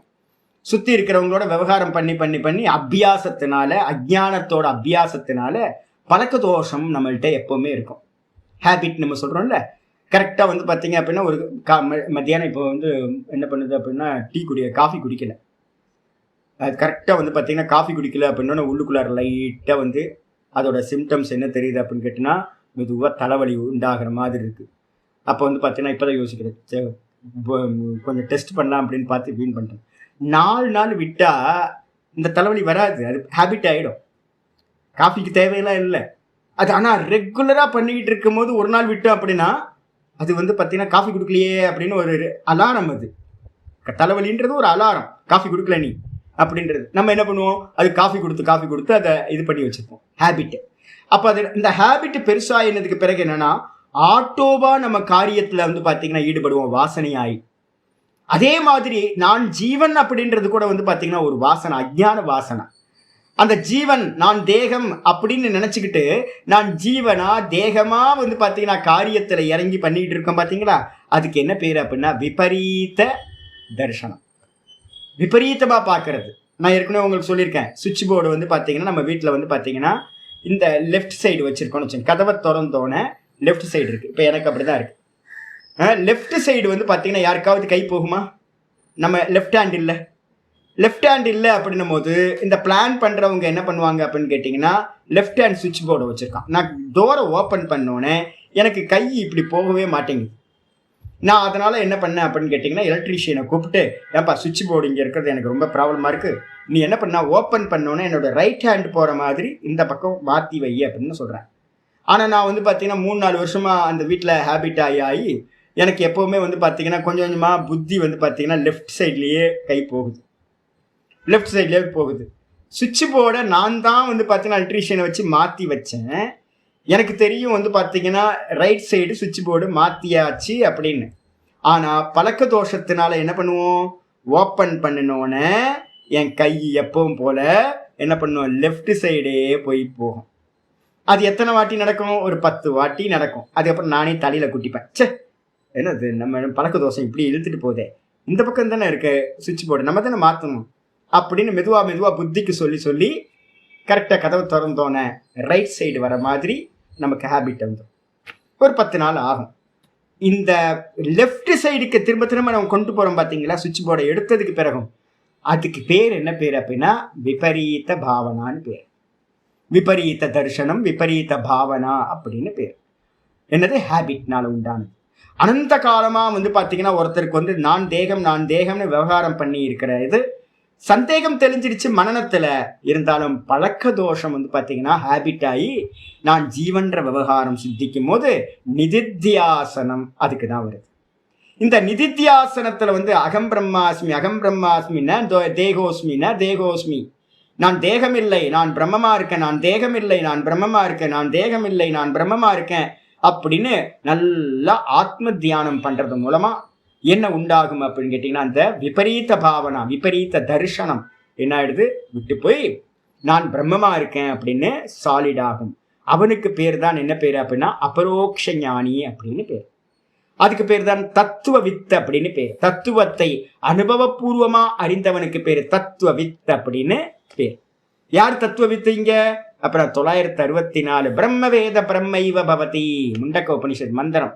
சுற்றி இருக்கிறவங்களோட விவகாரம் பண்ணி அபியாசத்தினால, அஜ்ஞானத்தோட அபியாசத்தினால பழக்க தோஷம் நம்மள்கிட்ட எப்போவுமே இருக்கும். ஹேபிட் நம்ம சொல்கிறோம்ல, கரெக்டாக வந்து பார்த்தீங்க அப்படின்னா ஒரு மத்தியானம் இப்போ வந்து என்ன பண்ணுது அப்படின்னா காஃபி குடிக்கல, அது கரெக்டாக வந்து பார்த்தீங்கன்னா காஃபி குடிக்கல அப்படின்னா உள்ளுக்குள்ளார லைட்டாக வந்து அதோட சிம்டம்ஸ் என்ன தெரியுது அப்படின்னு கேட்டிங்கன்னா மெதுவாக தலைவலி உண்டாகிற மாதிரி இருக்குது. அப்போ வந்து பார்த்தீங்கன்னா இப்போ தான் யோசிக்கிறேன், கொஞ்சம் டெஸ்ட் பண்ணலாம் அப்படின்னு பார்த்து வீண் பண்ணிட்டேன். 4 நாள் விட்டால் இந்த தலைவலி வராது, அது ஹேபிட் ஆகிடும், காஃபிக்கு தேவையெல்லாம் இல்லை அது. ஆனால் ரெகுலராக பண்ணிக்கிட்டு இருக்கும் போது ஒரு நாள் விட்டோம் அப்படின்னா அது வந்து பார்த்தீங்கன்னா காஃபி கொடுக்கலையே அப்படின்னு ஒரு அலாரம். அது தலைவலின்றது ஒரு அலாரம், காஃபி கொடுக்கல நீ அப்படின்றது. நம்ம என்ன பண்ணுவோம், அது காஃபி கொடுத்து அதை இது பண்ணி வச்சுருப்போம், ஹேபிட்டு. அப்போ அது இந்த ஹேபிட் பெருசாக என்னதுக்கு பிறகு என்னென்னா ஆட்டோவாக நம்ம காரியத்தில் வந்து பார்த்தீங்கன்னா ஈடுபடுவோம், வாசனையாகி. அதே மாதிரி நான் ஜீவன் அப்படின்றது கூட வந்து பார்த்தீங்கன்னா ஒரு வாசனை, அஜ்ஞான வாசனை. அந்த ஜீவன் நான் தேகம் அப்படின்னு நினச்சிக்கிட்டு நான் ஜீவனா தேகமா வந்து பார்த்தீங்கன்னா காரியத்தில் இறங்கி பண்ணிக்கிட்டு இருக்கோம் பார்த்தீங்களா, அதுக்கு என்ன பேர் அப்படின்னா விபரீத தர்சனம், விபரீதமாக பார்க்கறது. நான் ஏற்கனவே உங்களுக்கு சொல்லியிருக்கேன், சுவிட்ச் போர்டு வந்து பார்த்தீங்கன்னா நம்ம வீட்டில் வந்து பார்த்தீங்கன்னா இந்த லெஃப்ட் சைடு வச்சுருக்கோன்னு வச்சுக்கோங்க, கதவை திறந்தோன்னே லெஃப்ட் சைடு இருக்குது. இப்போ எனக்கு அப்படி தான் இருக்குது. லெஃப்ட் சைடு வந்து பார்த்தீங்கன்னா யாருக்காவது கை போகுமா, நம்ம லெஃப்ட் ஹேண்ட் இல்லை அப்படின்னும் போது இந்த பிளான் பண்ணுறவங்க என்ன பண்ணுவாங்க அப்படின்னு கேட்டிங்கன்னா லெஃப்ட் ஹேண்ட் சுவிட்ச் போர்டை வச்சுருக்கான். நான் டோரை ஓப்பன் பண்ணோன்னே எனக்கு கை இப்படி போகவே மாட்டேங்குது. நான் அதனால் என்ன பண்ணேன் அப்படின்னு கேட்டிங்கன்னா எலக்ட்ரீஷியனை கூப்பிட்டு, ஏன்ப்பா சுவிட்ச் போர்டு இங்கே இருக்கிறது எனக்கு ரொம்ப ப்ராப்ளமாக இருக்குது, நீ என்ன பண்ணா ஓப்பன் பண்ணோன்னே என்னோட ரைட் ஹேண்ட் போகிற மாதிரி இந்த பக்கம் மாற்றி வை அப்படின்னு சொல்கிறேன். ஆனால் நான் வந்து பார்த்தீங்கன்னா 3-4 வருஷமாக அந்த வீட்டில் ஹேபிட் ஆகி எனக்கு எப்போவுமே வந்து பார்த்தீங்கன்னா கொஞ்சம் கொஞ்சமாக புத்தி வந்து பார்த்தீங்கன்னா லெஃப்ட் சைட்லேயே கை போகுது, லெஃப்ட் சைட்லேயே போகுது. சுவிட்ச் போர்டை நான் தான் வந்து பார்த்தீங்கன்னா எலக்ட்ரீஷியனை வச்சு மாற்றி வச்சேன். எனக்கு தெரியும் வந்து பார்த்தீங்கன்னா ரைட் சைடு சுவிட்ச் போர்டு மாற்றியாச்சு அப்படின்னு. ஆனால் பழக்க தோஷத்தினால என்ன பண்ணுவோம், ஓப்பன் பண்ணினோன்னே என் கை எப்பவும் போல் என்ன பண்ணுவோம், லெஃப்ட் சைடே போய் போகும். அது எத்தனை வாட்டி நடக்கும், ஒரு 10 வாட்டி நடக்கும். அதுக்கப்புறம் நானே தலையில் குட்டிப்பேன், சே என்னது நம்ம பழக்க தோஷம் இப்படி இழுத்துட்டு போதே, இந்த பக்கம் தானே இருக்கு சுவிட்ச் போர்டு, நம்ம தானே மாற்றணும் அப்படின்னு மெதுவாக புத்திக்கு சொல்லி கரெக்டாக கதவை திறந்தோன்னே ரைட் சைடு வர மாதிரி நமக்கு ஹேபிட் வந்துடும். ஒரு 10 நாள் ஆகும். இந்த லெஃப்ட் சைடுக்கு திரும்ப நம்ம கொண்டு போகிறோம் பார்த்தீங்களா, சுவிட்ச் போர்டை எடுத்ததுக்கு பிறகும் அதுக்கு பேர் என்ன பேர் அப்படின்னா விபரீத பாவனான்னு பேர். விபரீத தர்சனம், விபரீத பாவனா அப்படின்னு பேர். என்னது? ஹேபிட்னால உண்டானது. அனந்த காலமாக பார்த்தீங்கன்னா ஒருத்தருக்கு நான் தேகம்னு விவகாரம் பண்ணி இருக்கிற இது சந்தேகம் தெளிஞ்சிடுச்சு மனநத்தில். இருந்தாலும் பழக்க தோஷம் பார்த்தீங்கன்னா ஹேபிட் ஆகி நான் ஜீவன்ற விவகாரம் சித்திக்கும் போது நிதித்தியாசனம் அதுக்கு தான் வருது. இந்த நிதித்தியாசனத்தில் அகம் பிரம்மாஸ்மின்னா தேகோஸ்மி, நான் தேகமில்லை நான் பிரம்மமா இருக்கேன், நான் தேகமில்லை நான் பிரம்மமா இருக்கேன், நான் தேகமில்லை நான் பிரம்மமா இருக்கேன் அப்படின்னு நல்லா ஆத்ம தியானம் பண்றது மூலமா என்ன உண்டாகும் அப்படின்னு கேட்டீங்கன்னா அந்த விபரீத பாவனா, விபரீத தரிசனம் என்ன ஆயிடுது, விட்டு போய் நான் பிரம்மமா இருக்கேன் அப்படின்னு சாலிட் ஆகும். அவனுக்கு பேர் தான் என்ன பேர் அப்படின்னா அபரோக்ஷ ஞானி அப்படின்னு பேர். அதுக்கு பேர் தான் தத்துவ வித்து அப்படின்னு பேர். தத்துவத்தை அனுபவபூர்வமா அறிந்தவனுக்கு பேர் தத்துவ வித்து அப்படின்னு பேர். யார் தத்துவ வித்து இங்க? அப்புறம் 964 பிரம்மவேத பிரம்மைவ பவதி முண்டக்க உபனிஷத் மந்திரம்.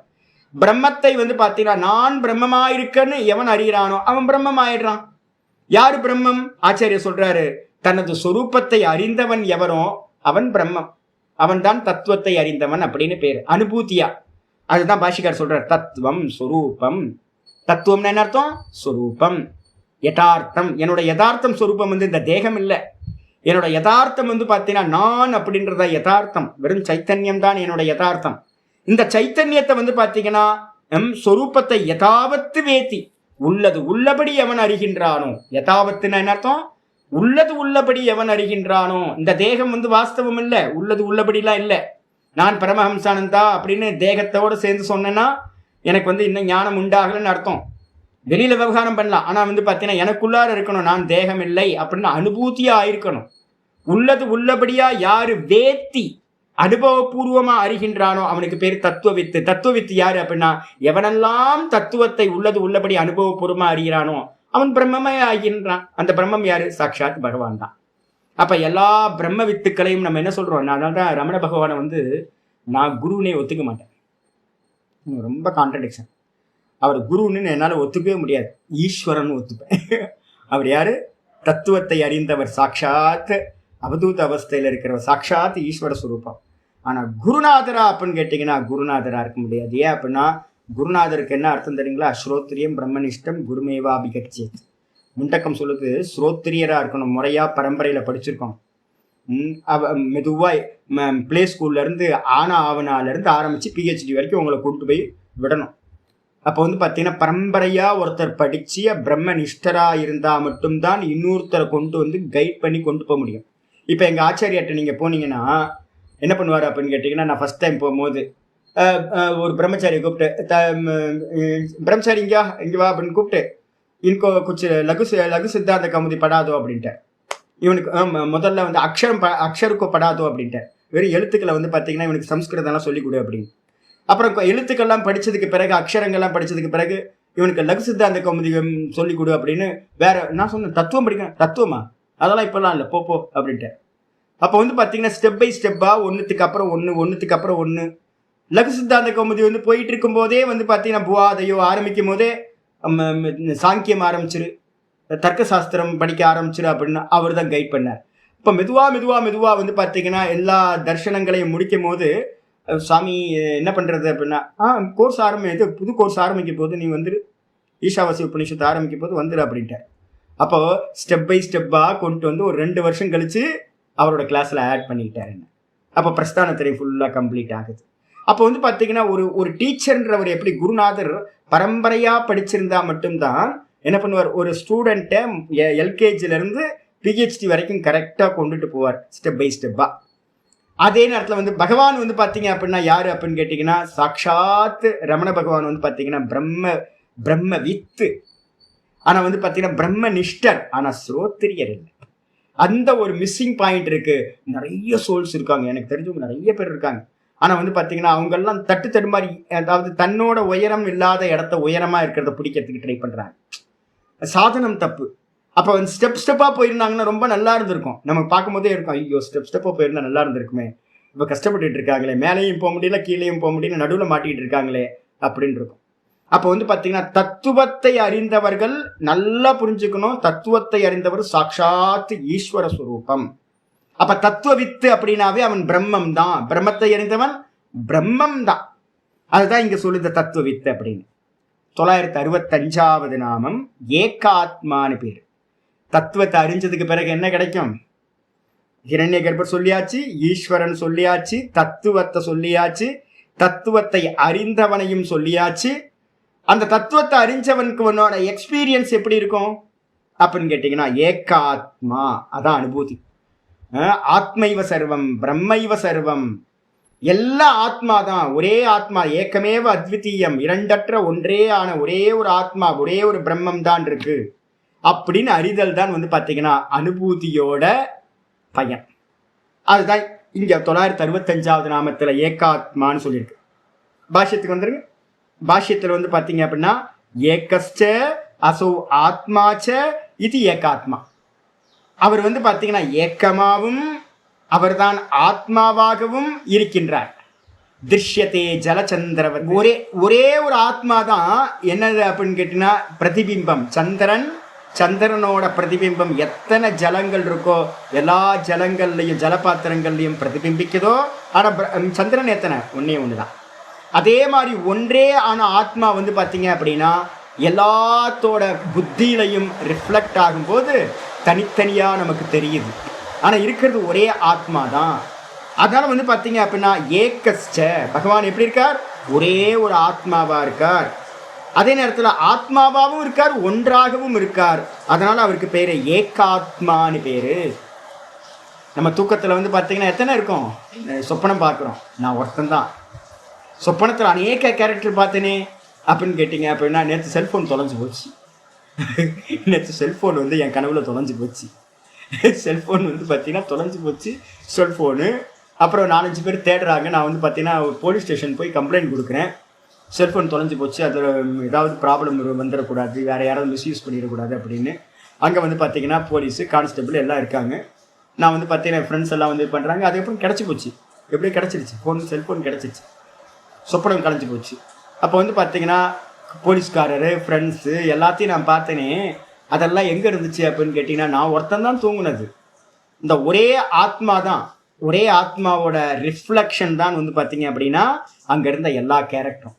பிரம்மத்தை பார்த்தீங்கன்னா நான் பிரம்மமா இருக்கன்னு எவன் அறிகிறானோ அவன் பிரம்மம் ஆயிடுறான். யாரு பிரம்மம்? ஆச்சாரியர் சொல்றாரு, தனது சொரூபத்தை அறிந்தவன் எவனோ அவன் பிரம்மம், அவன் தான் தத்துவத்தை அறிந்தவன் அப்படின்னு பேரு. அனுபூதியா அதுதான் பாஷிகார் சொல்றார். தத்துவம் சொரூபம். தத்துவம்னு என்ன அர்த்தம்? சொரூபம், யதார்த்தம். என்னோட யதார்த்தம் சொரூபம் இந்த தேகம் இல்லை. என்னோட யதார்த்தம் பார்த்தீங்கன்னா நான் அப்படின்றத யதார்த்தம், வெறும் சைத்தன்யம் தான் என்னோட யதார்த்தம். இந்த சைத்தன்யத்தை பார்த்தீங்கன்னா சொரூபத்தை யதாவத்து வேத்தி, உள்ளது உள்ளபடி எவன் அறிகின்றானோ. யதாவத்துனா என்ன அர்த்தம்? உள்ளது உள்ளபடி எவன் அறிகின்றானோ. இந்த தேகம் வாஸ்தவம் இல்லை, உள்ளது உள்ளபடிலாம் இல்லை. நான் பரமஹம்சானந்தா அப்படின்னு தேகத்தோடு சேர்ந்து சொன்னேன்னா எனக்கு இன்னும் ஞானம் உண்டாகலன்னு அர்த்தம். வெளியில விவகாரம் பண்ணலாம், ஆனா பார்த்தீங்கன்னா எனக்குள்ளார இருக்கணும், நான் தேகம் இல்லை அப்படின்னு அனுபூதியா ஆயிருக்கணும். உள்ளது உள்ளபடியா யாரு வேத்தி அனுபவபூர்வமா அறிகின்றானோ அவனுக்கு பேர் தத்துவவித்து. தத்துவவித்து யாரு அப்படின்னா எவனெல்லாம் தத்துவத்தை உள்ளது உள்ளபடி அனுபவபூர்வமா அறிகிறானோ அவன் பிரம்மமே ஆகின்றான். அந்த பிரம்மம் யாரு? சாட்சாத் பகவான் தான். அப்ப எல்லா பிரம்ம வித்துக்களையும் நம்ம என்ன சொல்றோம், நான் தான் ரமண பகவானை நான் குருனே ஒத்துக்க மாட்டேன். ரொம்ப கான்ட்ரடிக்ஷன். அவர் குருன்னு என்னால் ஒத்துக்கவே முடியாது, ஈஸ்வரன் ஒத்துப்பேன். அவர் யாரு? தத்துவத்தை அறிந்தவர், சாட்சாத் அவதூத அவஸ்தையில் இருக்கிறவர், சாட்சாத் ஈஸ்வர சுரூபம். ஆனால் குருநாதரா அப்படின்னு கேட்டிங்கன்னா குருநாதரா இருக்க முடியாது. ஏன் அப்படின்னா குருநாதருக்கு என்ன அர்த்தம் தெரியுங்களா? ஸ்ரோத்ரியம் பிரம்மனிஷ்டம் குருமேவா அபிகச்சேத். முண்டக்கம் சொல்லுது ஸ்ரோத்ரியரா இருக்கணும், முறையா பரம்பரையில படிச்சிருக்கணும். மெதுவாக பிளே ஸ்கூல்ல இருந்து ஆவனால இருந்து ஆரம்பிச்சு பிஹெச்டி வரைக்கும் உங்களை கொண்டு போய் விடணும். அப்போ பார்த்தீங்கன்னா பரம்பரையா ஒருத்தர் படிச்சு பிரம்ம நிஷ்டரா இருந்தா மட்டும்தான் இன்னொருத்தரை கொண்டு கைட் பண்ணி கொண்டு போக முடியும். இப்போ எங்கள் ஆச்சாரியாட்ட நீங்கள் போனீங்கன்னா என்ன பண்ணுவார் அப்படின்னு கேட்டிங்கன்னா, நான் ஃபஸ்ட் டைம் போகும்போது ஒரு பிரம்மச்சாரியை கூப்பிட்டு, பிரம்மச்சாரி இங்கே வா அப்படின்னு கூப்பிட்டு, இன்கோ குச்சி லகு சித்தாந்த கமுதி படாதோ அப்படின்ட்டு. இவனுக்கு முதல்ல அக்ஷருக்கோ படாதோ அப்படின்ட்டு. வெறும் எழுத்துக்களை பார்த்தீங்கன்னா இவனுக்கு சம்ஸ்கிருதம்லாம் சொல்லிக் கொடு அப்படின்னு. அப்புறம் எழுத்துக்கள்லாம் படித்ததுக்கு பிறகு அக்ஷரங்கள்லாம் படித்ததுக்கு பிறகு இவனுக்கு லகு சித்தாந்த கமுதி சொல்லிக் கொடு அப்படின்னு. வேற நான் சொன்னேன் தத்துவம் படிக்கணும். தத்துவமா? அதெல்லாம் இப்போல்லாம் இல்லை, போ அப்படின்ட்டு. அப்போ பார்த்தீங்கன்னா ஸ்டெப் பை ஸ்டெப்பாக ஒன்றுத்துக்கு அப்புறம் ஒன்று லகு சித்தாந்த கௌமுதி போயிட்டு இருக்கும் போதே பார்த்தீங்கன்னா புவாதையோ ஆரம்பிக்கும் போதே சாங்கியம் ஆரம்பிச்சிரு, தர்க்க சாஸ்திரம் படிக்க ஆரம்பிச்சிரு அப்படின்னு அவர் தான் கைட் பண்ணார். இப்போ மெதுவாக பார்த்தீங்கன்னா எல்லா தர்ஷனங்களையும் முடிக்கும் போது சாமி என்ன பண்ணுறது அப்படின்னா, கோர்ஸ் புது கோர்ஸ் ஆரம்பிக்கும் போது நீ ஈஷாவாசி உபநிஷத்தை ஆரம்பிக்கும் போது வந்துடு அப்படின்ட்டு. அப்போ ஸ்டெப் பை ஸ்டெப்பாக கொண்டு ஒரு 2 வருஷம் கழிச்சு அவரோட கிளாஸில் ஆட் பண்ணிக்கிட்டாருங்க. அப்போ பிரஸ்தானத்திரை ஃபுல்லாக கம்ப்ளீட் ஆகுது. அப்போ பார்த்தீங்கன்னா ஒரு டீச்சர்ன்றவர் எப்படி குருநாதர் பரம்பரையாக படிச்சிருந்தா மட்டும்தான் என்ன பண்ணுவார், ஒரு ஸ்டூடெண்ட்டை எல்கேஜிலேருந்து பிஹெச்டி வரைக்கும் கரெக்டாக கொண்டுட்டு போவார் ஸ்டெப் பை ஸ்டெப்பாக. அதே நேரத்தில் பகவான் பார்த்தீங்க அப்படின்னா யார் அப்படின்னு கேட்டிங்கன்னா சாட்சாத் ரமண பகவான் பார்த்தீங்கன்னா பிரம்ம வித்து. ஆனால் பார்த்தீங்கன்னா பிரம்ம நிஷ்டர், ஆனால் ஸ்ரோத்திரியர் இல்லை. அந்த ஒரு மிஸ்ஸிங் பாயிண்ட் இருக்கு. நிறைய சோல்ஸ் இருக்காங்க, எனக்கு தெரிஞ்சவங்க நிறைய பேர் இருக்காங்க. ஆனா வந்து பாத்தீங்கன்னா அவங்க எல்லாம் தட்டு தடுமாறி, அதாவது தன்னோட உயரம் இல்லாத இடத்த உயரமா இருக்கிறத பிடிக்கிறதுக்கு ட்ரை பண்றாங்க. சாதனம் தப்பு. அப்ப வந்து ஸ்டெப்பா போயிருந்தாங்கன்னா ரொம்ப நல்லா இருந்திருக்கும். நமக்கு பார்க்கும்போதே இருக்கும், ஐயோ ஸ்டெப்பா போயிருந்தா நல்லா இருந்திருக்குமே, இப்ப கஷ்டப்பட்டுட்டு இருக்காங்களே, மேலேயும் போக முடியல கீழேயும் போக முடியல, நடுவுல மாட்டிக்கிட்டு இருக்காங்களே அப்படின்னு இருக்கும். அப்ப வந்து பாத்தீங்கன்னா தத்துவத்தை அறிந்தவர்கள் நல்லா புரிஞ்சுக்கணும். தத்துவத்தை அறிந்தவர் சாட்சாத் ஈஸ்வர ஸ்வரூபம். அப்ப தத்துவ வித்து அப்படின்னாவே அவன் பிரம்மம் தான். பிரம்மத்தை அறிந்தவன் பிரம்மம் தான். அதுதான் இங்க சொல்லுத தத்துவ வித்து அப்படின்னு. 965வது நாமம் ஏகாத்மான்னு பேரு. தத்துவத்தை அறிஞ்சதுக்கு பிறகு என்ன கிடைக்கும்? ஹிரண்ய கர்ப்பர் சொல்லியாச்சு, ஈஸ்வரன் சொல்லியாச்சு, தத்துவத்தை சொல்லியாச்சு, தத்துவத்தை அறிந்தவனையும் சொல்லியாச்சு. அந்த தத்துவத்தை அறிஞ்சவனுக்கு உன்னோட எக்ஸ்பீரியன்ஸ் எப்படி இருக்கும் அப்படின்னு கேட்டீங்கன்னா ஏகாத்மா, அதான் அனுபூதி. ஆத்மைவ சர்வம் பிரம்மைவ சர்வம், எல்லா ஆத்மா தான், ஒரே ஆத்மா, ஏக்கமேவ அத்விதீயம், இரண்டற்ற ஒன்றே ஆன ஒரே ஒரு ஆத்மா, ஒரே ஒரு பிரம்மம் தான் இருக்கு அப்படின்னு அறிதல் தான் வந்து பாத்தீங்கன்னா அனுபூதியோட பயன். அதுதான் இங்க 965வது நாமத்துல ஏகாத்மான்னு சொல்லியிருக்கு. பாஷ்யத்துக்கு வந்துருங்க. பாஷ்யத்துல வந்து பாத்தீங்க அப்படின்னா ஏகஸ்ச அசௌ ஆத்மாச்ச இது ஏகாத்மா. அவர் வந்து பாத்தீங்கன்னா ஏக்கமாவும் அவர்தான் ஆத்மாவாகவும் இருக்கின்றார். திருஷ்யத்தே ஜலச்சந்திரவத், ஒரே ஒரு ஆத்மா தான். என்னது அப்படின்னு கேட்டீங்கன்னா பிரதிபிம்பம். சந்திரனோட பிரதிபிம்பம் எத்தனை ஜலங்கள் இருக்கோ எல்லா ஜலங்கள்லையும் ஜலபாத்திரங்கள்லையும் பிரதிபிம்பிக்குதோ. ஆனா சந்திரன் எத்தனை? ஒன்னே ஒண்ணுதான். அதே மாதிரி ஒன்றே ஆன ஆத்மா வந்து பாத்தீங்க அப்படின்னா எல்லாத்தோட புத்தியிலையும் ரிஃப்ளெக்ட் ஆகும்போது தனித்தனியா நமக்கு தெரியுது. ஆனா இருக்கிறது ஒரே ஆத்மா தான். அதனால வந்து பாத்தீங்க அப்படின்னா ஏகஸ்ச, பகவான் எப்படி இருக்கார்? ஒரே ஒரு ஆத்மாவா இருக்கார். அதே நேரத்தில் ஆத்மாவாகவும் இருக்கார், ஒன்றாகவும் இருக்கார். அதனால அவருக்கு பேரு ஏகாத்மான்னு பேரு. நம்ம தூக்கத்துல வந்து பாத்தீங்கன்னா எத்தனை இருக்கும்? சொப்பனம் பார்க்குறோம், நான் ஒருத்தன் தான். சொப்பனத்தில் அநேக கேரக்டர் பார்த்தேனே அப்படின்னு கேட்டீங்க அப்படின்னா நேற்று செல்ஃபோன் தொலைஞ்சு போச்சு. நேற்று செல்ஃபோன் வந்து என் கனவுல தொலைஞ்சு போச்சு. செல்ஃபோன் வந்து பார்த்தீங்கன்னா தொலைஞ்சு போச்சு. செல்ஃபோனு அப்புறம் 4-5 பேர் தேடுறாங்க. நான் வந்து பார்த்தீங்கன்னா போலீஸ் ஸ்டேஷன் போய் கம்ப்ளைண்ட் கொடுக்குறேன். செல்ஃபோன் தொலைஞ்சு போச்சு, அதில் ஏதாவது ப்ராப்ளம் வந்துடக்கூடாது, வேறு யாராவது மிஸ்யூஸ் பண்ணிடக்கூடாது அப்படின்னு. அங்கே வந்து பார்த்தீங்கன்னா போலீஸு கான்ஸ்டபிள் எல்லாம் இருக்காங்க. நான் வந்து பார்த்தீங்கன்னா ஃப்ரெண்ட்ஸ் எல்லாம் வந்து பண்ணுறாங்க. அதுக்கப்புறம் கிடச்சி போச்சு. எப்படியும் கிடச்சிருச்சு, செல்ஃபோன் கிடச்சிருச்சு, சொப்பனம் கலைஞ்சி போச்சு. அப்போ வந்து பார்த்தீங்கன்னா போலீஸ்காரரு ஃப்ரெண்ட்ஸு எல்லாத்தையும் நான் பார்த்தேனே, அதெல்லாம் எங்கே இருந்துச்சு அப்படின்னு கேட்டிங்கன்னா நான் ஒருத்தன் தான் தூங்குனது. இந்த ஒரே ஆத்மா தான், ஒரே ஆத்மாவோட ரிஃப்ளெக்ஷன் தான் வந்து பார்த்தீங்க அப்படின்னா அங்கே இருந்த எல்லா கேரக்டரும்.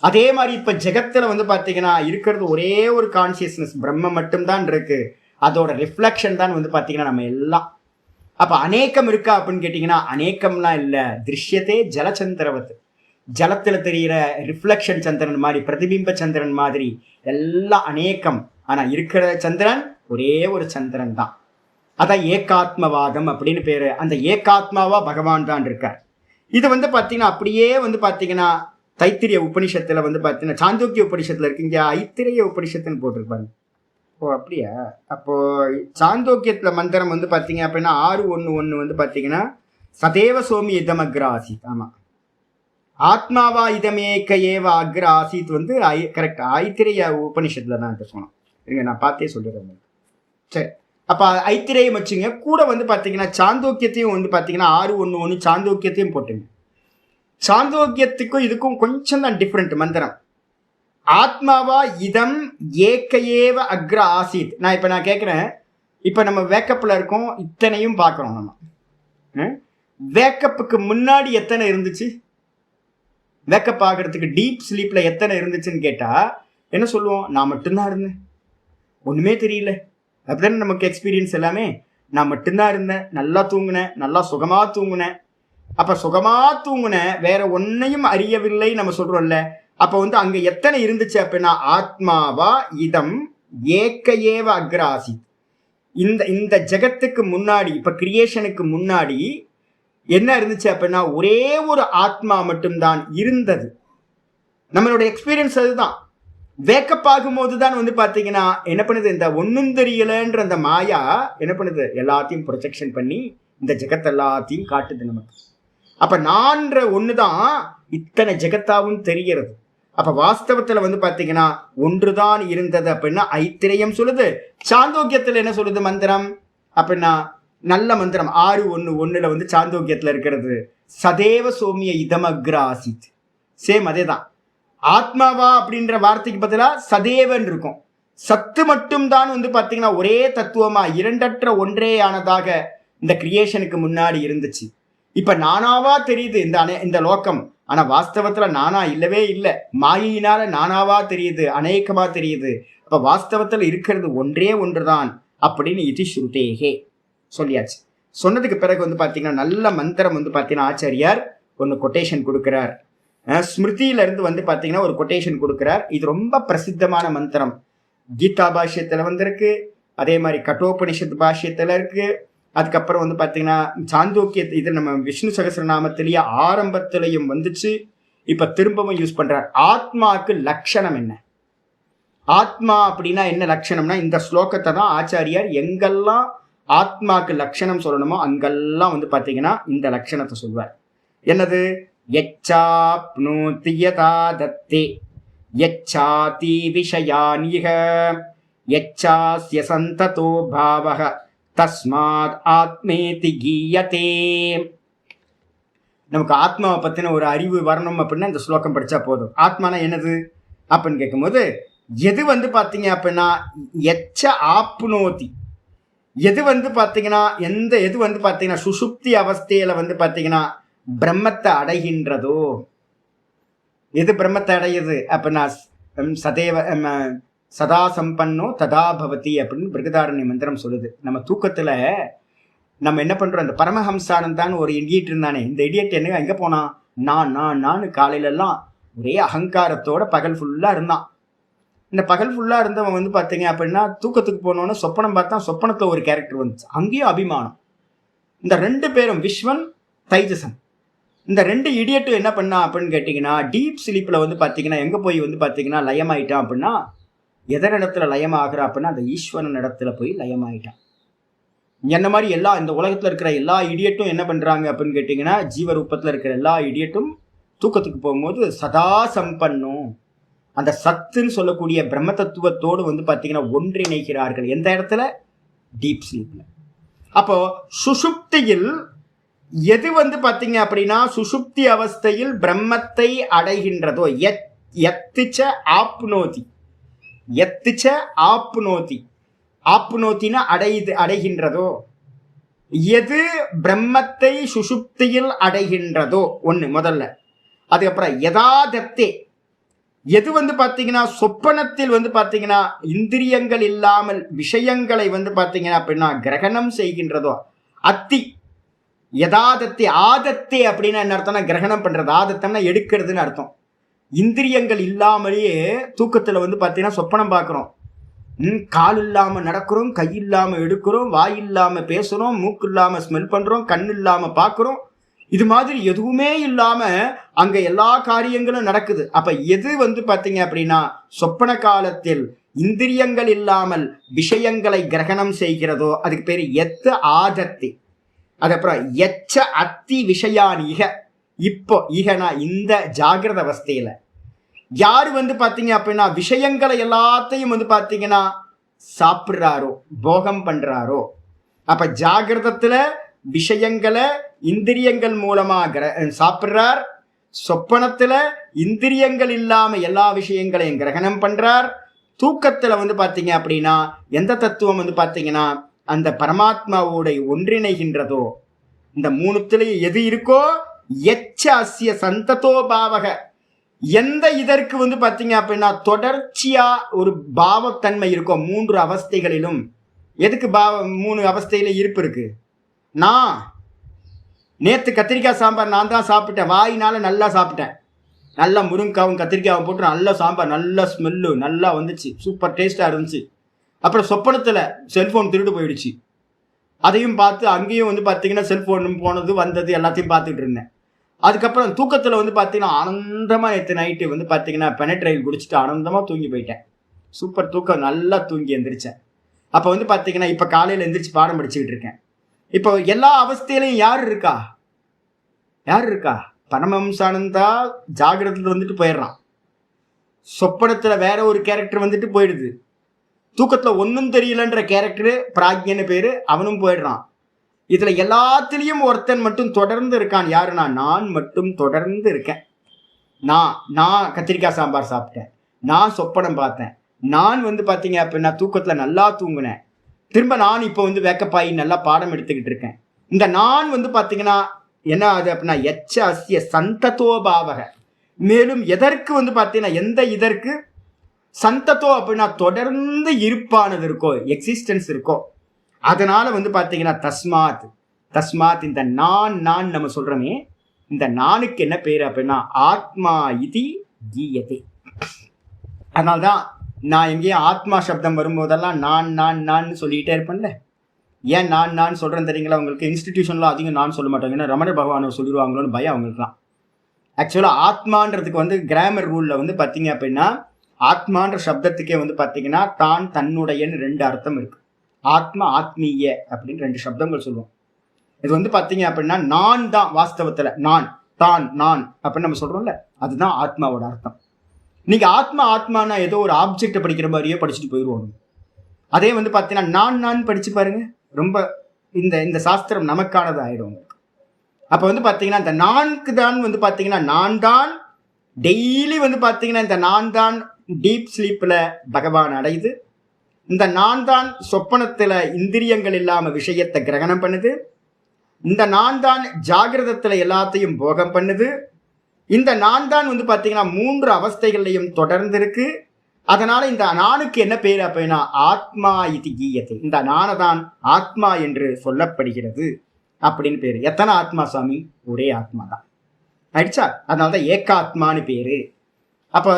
அதே மாதிரி இப்போ ஜெகத்தில் வந்து பார்த்தீங்கன்னா இருக்கிறது ஒரே ஒரு கான்சியஸ்னஸ், பிரம்ம மட்டும்தான் இருக்கு. அதோட ரிஃப்ளெக்ஷன் தான் வந்து பார்த்தீங்கன்னா நம்ம எல்லாம். அப்போ அநேக்கம் இருக்கா அப்படின்னு கேட்டிங்கன்னா அநேக்கம்லாம் இல்லை. திருஷ்யத்தே ஜலச்சந்திரவத், ஜலத்தில் தெரிகிற ரிஃப்ளெக்ஷன் சந்திரன் மாதிரி, பிரதிபிம்ப சந்திரன் மாதிரி எல்லாம் அநேகம். ஆனால் இருக்கிற சந்திரன் ஒரே ஒரு சந்திரன் தான். அதான் ஏகாத்மவாதம் அப்படின்னு பேரு. அந்த ஏகாத்மாவா பகவான் தான் இருக்கார். இது வந்து பார்த்தீங்கன்னா அப்படியே வந்து பார்த்தீங்கன்னா தைத்திரிய உபனிஷத்துல வந்து பார்த்தீங்கன்னா சாந்தோக்கிய உபனிஷத்துல இருக்கு. இங்கே ஐத்திரிய உபனிஷத்துன்னு போட்டிருப்பாங்க. ஓ அப்படியா? அப்போ சாந்தோக்கியத்துல மந்திரம் வந்து பார்த்தீங்க அப்படின்னா 6:1 வந்து பார்த்தீங்கன்னா சதேவ சோமி இதமக்ர ஆசித். ஆமாம், ஆத்மாவா இதமேக்க ஏவ அக்ர ஆசித் வந்து கரெக்ட் ஐத்திரிய உபனிஷத்துல தான் சொன்னோம். இங்கே நான் பார்த்தே சொல்லிடுறேன். சரி, அப்போ ஐத்திரையும் வச்சுங்க. கூட வந்து பார்த்தீங்கன்னா சாந்தோக்கியத்தையும் வந்து பார்த்தீங்கன்னா 6:1 சாந்தோக்கியத்தையும் போட்டுங்க. சாந்தோக்கியத்துக்கும் இதுக்கும் கொஞ்சம் தான் டிஃப்ரெண்ட் மந்திரம். ஆத்மாவா இதம் ஏக்க ஏவ அக்ர ஆசித். நான் கேட்குறேன், இப்போ நம்ம வேக்கப்பில் இருக்கோம், இத்தனையும் பார்க்குறோம். நம்ம வேக்கப்புக்கு முன்னாடி எத்தனை இருந்துச்சு? வேக்கப் ஆகிறதுக்கு டீப் ஸ்லீப்பில் எத்தனை இருந்துச்சுன்னு கேட்டால் என்ன சொல்லுவோம்? நான் மட்டும்தான் இருந்தேன், ஒன்றுமே தெரியல. அப்படிதானே நமக்கு எக்ஸ்பீரியன்ஸ் எல்லாமே. நான் மட்டும்தான் இருந்தேன், நல்லா தூங்கினேன், நல்லா சுகமாக தூங்கினேன். அப்போ சுகமாக தூங்கினேன், வேற ஒன்றையும் அறியவில்லை நம்ம சொல்கிறோம்ல. அப்போ வந்து அங்கே எத்தனை இருந்துச்சு அப்படின்னா ஆத்மாவா இதம் ஏக்க ஏவ அக்ர ஆசித். இந்த ஜெகத்துக்கு முன்னாடி, இப்போ கிரியேஷனுக்கு முன்னாடி என்ன இருந்துச்சு அப்படின்னா ஒரே ஒரு ஆத்மா மட்டும்தான் இருந்தது. நம்மளோட எக்ஸ்பீரியன்ஸ் அதுதான். வேக்கப் ஆகும்போது தான் வந்து பார்த்தீங்கன்னா என்ன பண்ணுது, இந்த ஒன்றும் தெரியலன்ற அந்த மாயா என்ன பண்ணுது, எல்லாத்தையும் ப்ரொஜெக்ஷன் பண்ணி இந்த ஜெகத் எல்லாத்தையும் காட்டுது நமக்கு. அப்ப நான்ற ஒண்ணுதான் இத்தனை ஜெகத்தாவும் தெரிகிறது. அப்ப வாஸ்தவத்துல வந்து பாத்தீங்கன்னா ஒன்றுதான் இருந்தது அப்படின்னா ஐத்திரேயம் சொல்லுது. சாந்தோக்கியத்துல என்ன சொல்லுது மந்திரம் அப்படின்னா, நல்ல மந்திரம் 6:1:1 வந்து சாந்தோக்கியத்துல இருக்கிறது. சதேவ சோமிய இதமக்ர ஆசித். சேம் அதேதான். ஆத்மாவா அப்படின்ற வார்த்தைக்கு பதிலா சதேவன் இருக்கும். சத்து மட்டும் தான் வந்து பாத்தீங்கன்னா ஒரே தத்துவமா இரண்டற்ற ஒன்றே ஆனதாக இந்த கிரியேஷனுக்கு முன்னாடி இருந்துச்சு. இப்ப நானாவா தெரியுது இந்த லோகம். ஆனா வாஸ்தவத்துல நானா இல்லவே இல்லை. மாயினால நானாவா தெரியுது, அநேகமா தெரியுது. அப்ப வாஸ்தவத்துல இருக்கிறது ஒன்றே ஒன்றுதான் அப்படின்னு இதி ஸ்ருதேகே சொல்லியாச்சு. சொன்னதுக்கு பிறகு வந்து பாத்தீங்கன்னா நல்ல மந்திரம் வந்து பாத்தீங்கன்னா ஆச்சாரியார் ஒன்னு கொட்டேஷன் கொடுக்கிறார். ஸ்மிருதியில இருந்து வந்து பாத்தீங்கன்னா ஒரு கொட்டேஷன் கொடுக்கிறார். இது ரொம்ப பிரசித்தமான மந்திரம். கீதா பாஷ்யத்துல வந்திருக்கு, அதே மாதிரி கட்டோபனிஷத் பாஷ்யத்துல இருக்கு. அதுக்கப்புறம் வந்து பாத்தீங்கன்னா சாந்தோக்கிய இது நம்ம விஷ்ணு சகஸ்ரநாமத்திலேயே ஆரம்பத்திலையும் வந்துச்சு. இப்ப திரும்பவும் யூஸ் பண்றார். ஆத்மாக்கு லட்சணம் என்ன, ஆத்மா அப்படின்னா என்ன லட்சணம்னா, இந்த ஸ்லோகத்தை தான் ஆச்சாரியார் எங்கெல்லாம் ஆத்மாக்கு லட்சணம் சொல்லணுமோ அங்கெல்லாம் வந்து பாத்தீங்கன்னா இந்த லட்சணத்தை சொல்வார். என்னது? யச்சாப்னோதி யதா தத்தே யச்சாதி விஷயானிஹ யச்சாஸ்ய சந்ததோ பாவஹ தஸ்மாத் ஆத்மேதி கீயதே. நமக்கு ஆத்மாவை பத்தின ஒரு அறிவு வரணும் அப்படின்னா இந்த ஸ்லோகம் படிச்சா போதும். ஆத்மானா என்னது அப்படின்னு கேட்கும்போது, எது வந்து பாத்தீங்க அப்படின்னா எச்ச ஆப்னோதி, எது வந்து பாத்தீங்கன்னா எது வந்து பாத்தீங்கன்னா சுஷுப்தி அவஸ்தையில வந்து பாத்தீங்கன்னா பிரம்மத்தை அடைகின்றதோ, எது பிரம்மத்தை அடையுது அப்படின்னா சதேவ சதா சம்பன்னோ ததா பவதி அப்படின்னு பிருகதாரண்ய மந்திரம் சொல்லுது. நம்ம தூக்கத்துல நம்ம என்ன பண்றோம், இந்த பரமஹம்சானந்தான் ஒரு இடியட் இருந்தானே, இந்த இடியட் என்ன எங்க போனா, நான் காலையில எல்லாம் ஒரே அகங்காரத்தோட பகல் ஃபுல்லா இருந்தான். இந்த பகல் ஃபுல்லா இருந்தவன் வந்து பாத்தீங்க அப்படின்னா தூக்கத்துக்கு போனோன்னு சொப்பனம் பார்த்தா, சொப்பனத்துல ஒரு கேரக்டர் வந்துச்சு, அங்கேயும் அபிமானம். இந்த 2 பேரும் விஸ்வன் தைஜசன், இந்த 2 இடியட்டும் என்ன பண்ணா அப்படின்னு கேட்டீங்கன்னா டீப் ஸ்லீப்ல வந்து பாத்தீங்கன்னா எங்க போய் வந்து பாத்தீங்கன்னா லயமாயிட்டான் அப்படின்னா, எதன் இடத்துல லயமாகிறா அப்படின்னா அந்த ஈஸ்வரன் இடத்துல போய் லயமாயிட்டான். என்ன மாதிரி இந்த உலகத்துல இருக்கிற எல்லா இடியட்டும் என்ன பண்றாங்க அப்படின்னு கேட்டீங்கன்னா, ஜீவரூபத்துல இருக்கிற எல்லா இடியட்டும் தூக்கத்துக்கு போகும்போது சதா சம்பன்னும் அந்த சத்துன்னு சொல்லக்கூடிய பிரம்ம தத்துவத்தோடு வந்து பாத்தீங்கன்னா ஒன்றிணைகிறார்கள். எந்த இடத்துல? டீப் ஸ்லீப்ல. அப்போ சுஷுப்தியில் எது வந்து பாத்தீங்க அப்படின்னா சுஷுப்தி அவஸ்தையில் பிரம்மத்தை அடைகின்றதோ, எத்திச்ச ஆப்னோதி, எத்திச்ச ஆப்னோதி, ஆப்னோத்தினா அடைகின்றதோ, எது பிரம்மத்தை சுஷுப்தியில் அடைகின்றதோ ஒண்ணு முதல்ல. அதுக்கப்புறம் யதாதத்தே, எது வந்து பாத்தீங்கன்னா சொப்பனத்தில் வந்து பாத்தீங்கன்னா இந்திரியங்கள் இல்லாமல் விஷயங்களை வந்து பாத்தீங்கன்னா அப்படின்னா கிரகணம் செய்கின்றதோ, அத்தி யதாதத்தே. ஆதத்தே அப்படின்னா என்ன அர்த்தம்னா கிரகணம் பண்றது, ஆதத்தம்னா எடுக்கிறதுன்னு அர்த்தம். இந்திரியங்கள் இல்லாமலேயே தூக்கத்துல வந்து பாத்தீங்கன்னா சொப்பனம் பார்க்கிறோம். கால் இல்லாம நடக்கிறோம், கை இல்லாம எடுக்கிறோம், வாய் இல்லாம பேசுறோம், மூக்கு இல்லாம ஸ்மெல் பண்றோம், கண் இல்லாம பார்க்கிறோம். இது மாதிரி எதுவுமே இல்லாம அங்க எல்லா காரியங்களும் நடக்குது. அப்ப எது வந்து பாத்தீங்க அப்படின்னா சொப்பன காலத்தில் இந்திரியங்கள் இல்லாமல் விஷயங்களை கிரகணம் செய்கிறதோ அதுக்கு பேரு எத்து ஆதத்தி. அதுக்கப்புறம் எச்ச அத்தி விஷயானிக. இப்போ ஈகனா இந்த ஜாகிரத அவஸ்தையில யாரு வந்து பாத்தீங்க அப்படின்னா விஷயங்களை எல்லாத்தையும் வந்து பாத்தீங்கன்னா சாப்பிடுறாரோ, போகம் பண்றாரோ, அப்ப ஜாகிரதத்துல விஷயங்களை இந்திரியங்கள் மூலமா சாப்பிடுறார், சொப்பனத்துல இந்திரியங்கள் இல்லாம எல்லா விஷயங்களையும் கிரகணம் பண்றார், தூக்கத்துல வந்து பாத்தீங்க அப்படின்னா எந்த தத்துவம் வந்து பாத்தீங்கன்னா அந்த பரமாத்மாவோட ஒன்றிணைகின்றதோ, இந்த 3த்துலயும் எது இருக்கோ எச்ச அஸ்ய சந்ததோ பாவக, எந்த இதற்கு வந்து பாத்தீங்க அப்படின்னா தொடர்ச்சியா ஒரு பாவத்தன்மை இருக்கும் 3 அவஸ்தைகளிலும். எதுக்கு 3 அவஸ்தையில இருப்பு இருக்கு? நான் நேத்து கத்திரிக்காய் சாம்பார் நான் தான் சாப்பிட்டேன், வாயினால நல்லா சாப்பிட்டேன், நல்லா முருங்காவும் கத்திரிக்காவும் போட்டு நல்ல சாம்பார், நல்ல ஸ்மெல்லு நல்லா வந்துச்சு, சூப்பர் டேஸ்டா இருந்துச்சு. அப்புறம் சொப்பனத்துல செல்போன் திருடு போயிடுச்சு, அதையும் பார்த்து அங்கேயும் வந்து பாத்தீங்கன்னா செல்போன் போனது வந்தது எல்லாத்தையும் பார்த்துட்டு இருந்தேன். அதுக்கப்புறம் தூக்கத்துல வந்து பாத்தீங்கன்னா ஆனந்தமா நேற்று நைட்டு வந்து பாத்தீங்கன்னா பெனட்ரைல் குடிச்சிட்டு ஆனந்தமா தூங்கி போயிட்டேன். சூப்பர் தூக்கம், நல்லா தூங்கி எந்திரிச்சேன். அப்ப வந்து பாத்தீங்கன்னா இப்ப காலையில எந்திரிச்சு பாடம் படிச்சுக்கிட்டு இருக்கேன். இப்போ எல்லா அவஸ்தையிலையும் யார் இருக்கா? யார் இருக்கா? பரமஹம்சானந்தா ஜாகிரத்துல வந்துட்டு போயிடுறான், சொப்பனத்துல வேற ஒரு கேரக்டர் வந்துட்டு போயிடுது, தூக்கத்துல ஒன்னும் தெரியலன்ற கேரக்டர் பிராக்யன்னு பேரு, அவனும் போயிடுறான். இதுல எல்லாத்திலையும் ஒருத்தன் மட்டும் தொடர்ந்து இருக்கான். யாருன்னா நான் மட்டும் தொடர்ந்து இருக்கேன். நான் கத்திரிக்காய் சாம்பார் சாப்பிட்டேன், நான் சொப்பனம் பார்த்தேன், நான் வந்து பாத்தீங்க அப்படின்னா தூக்கத்துல நல்லா தூங்குனேன், திரும்ப நான் இப்போ வந்து வேக்கப்பாயி நல்லா பாடம் எடுத்துக்கிட்டு இருக்கேன். இந்த நான் வந்து பாத்தீங்கன்னா என்ன ஆகுது அப்படின்னா எச்ச அசிய சந்ததோபாவக, மேலும் எதற்கு வந்து பாத்தீங்கன்னா எந்த இதற்கு சந்ததோ அப்படின்னா தொடர்ந்து இருப்பானது இருக்கோ, எக்ஸிஸ்டன்ஸ் இருக்கோ, அதனால வந்து பாத்தீங்கன்னா தஸ்மாத் தஸ்மாத் இந்த நான் நம்ம சொல்றோமே, இந்த நானுக்கு என்ன பேரு அப்படின்னா ஆத்மா இதி கீயதே. அதனால்தான் நான் எங்கேயும் ஆத்மா சப்தம் வரும்போதெல்லாம் நான் சொல்லிக்கிட்டே இருப்பேன்ல. ஏன் நான் சொல்றேன் தெரியுங்களா? உங்களுக்கு இன்ஸ்டிடியூஷன்ல அதிகம் நான் சொல்ல மாட்டாங்க, ஏன்னா ரமண பகவானை சொல்லிடுவாங்களோன்னு பயம் அவங்களுக்குலாம். ஆக்சுவலா ஆத்மான்றதுக்கு வந்து கிராமர் ரூல்ல வந்து பாத்தீங்க அப்படின்னா ஆத்மான்ற சப்தத்துக்கே வந்து பாத்தீங்கன்னா தான் தன்னுடையன்னு 2 அர்த்தம் இருக்கு. ஆத்மா ஆத்மீய அப்படின்னு 2 சப்தங்கள் சொல்லுவோம். இது வந்து பாத்தீங்க அப்படின்னா நான் தான் வாஸ்தவத்துல நான் அப்படின்னு நம்ம சொல்றோம்ல, அதுதான் ஆத்மாவோட அர்த்தம். நீங்க ஆத்மானா ஏதோ ஒரு ஆப்ஜெக்ட் படிக்கிற மாதிரியே படிச்சுட்டு போயிடுவோம். அதே வந்து பாத்தீங்கன்னா நான் படிச்சு பாருங்க, ரொம்ப இந்த சாஸ்திரம் நமக்கானது ஆயிடும். அப்ப வந்து பாத்தீங்கன்னா இந்த நான்கு தான் வந்து பாத்தீங்கன்னா நான் தான் டெய்லி வந்து பாத்தீங்கன்னா இந்த நான் தான் டீப் ஸ்லீப்ல பகவான் அடையுது, இந்த நான் தான் சொப்பனத்துல இந்திரியங்கள் இல்லாம விஷயத்தை கிரகணம் பண்ணுது, இந்த நான் தான் ஜாகிரதத்துல எல்லாத்தையும் போகம் பண்ணுது, இந்த நான் தான் வந்து பாத்தீங்கன்னா 3 அவஸ்தைகள்லையும் தொடர்ந்து இருக்கு. அதனால இந்த நானுக்கு என்ன பேர் அப்படின்னா ஆத்மா இது கீயத்தை, இந்த நானதான் ஆத்மா என்று சொல்லப்படுகிறது அப்படின்னு பேரு. எத்தனை ஆத்மா சாமி? ஒரே ஆத்மா தான் ஆயிடுச்சா? அதனாலதான் ஏகாத்மான்னு பேரு. அப்ப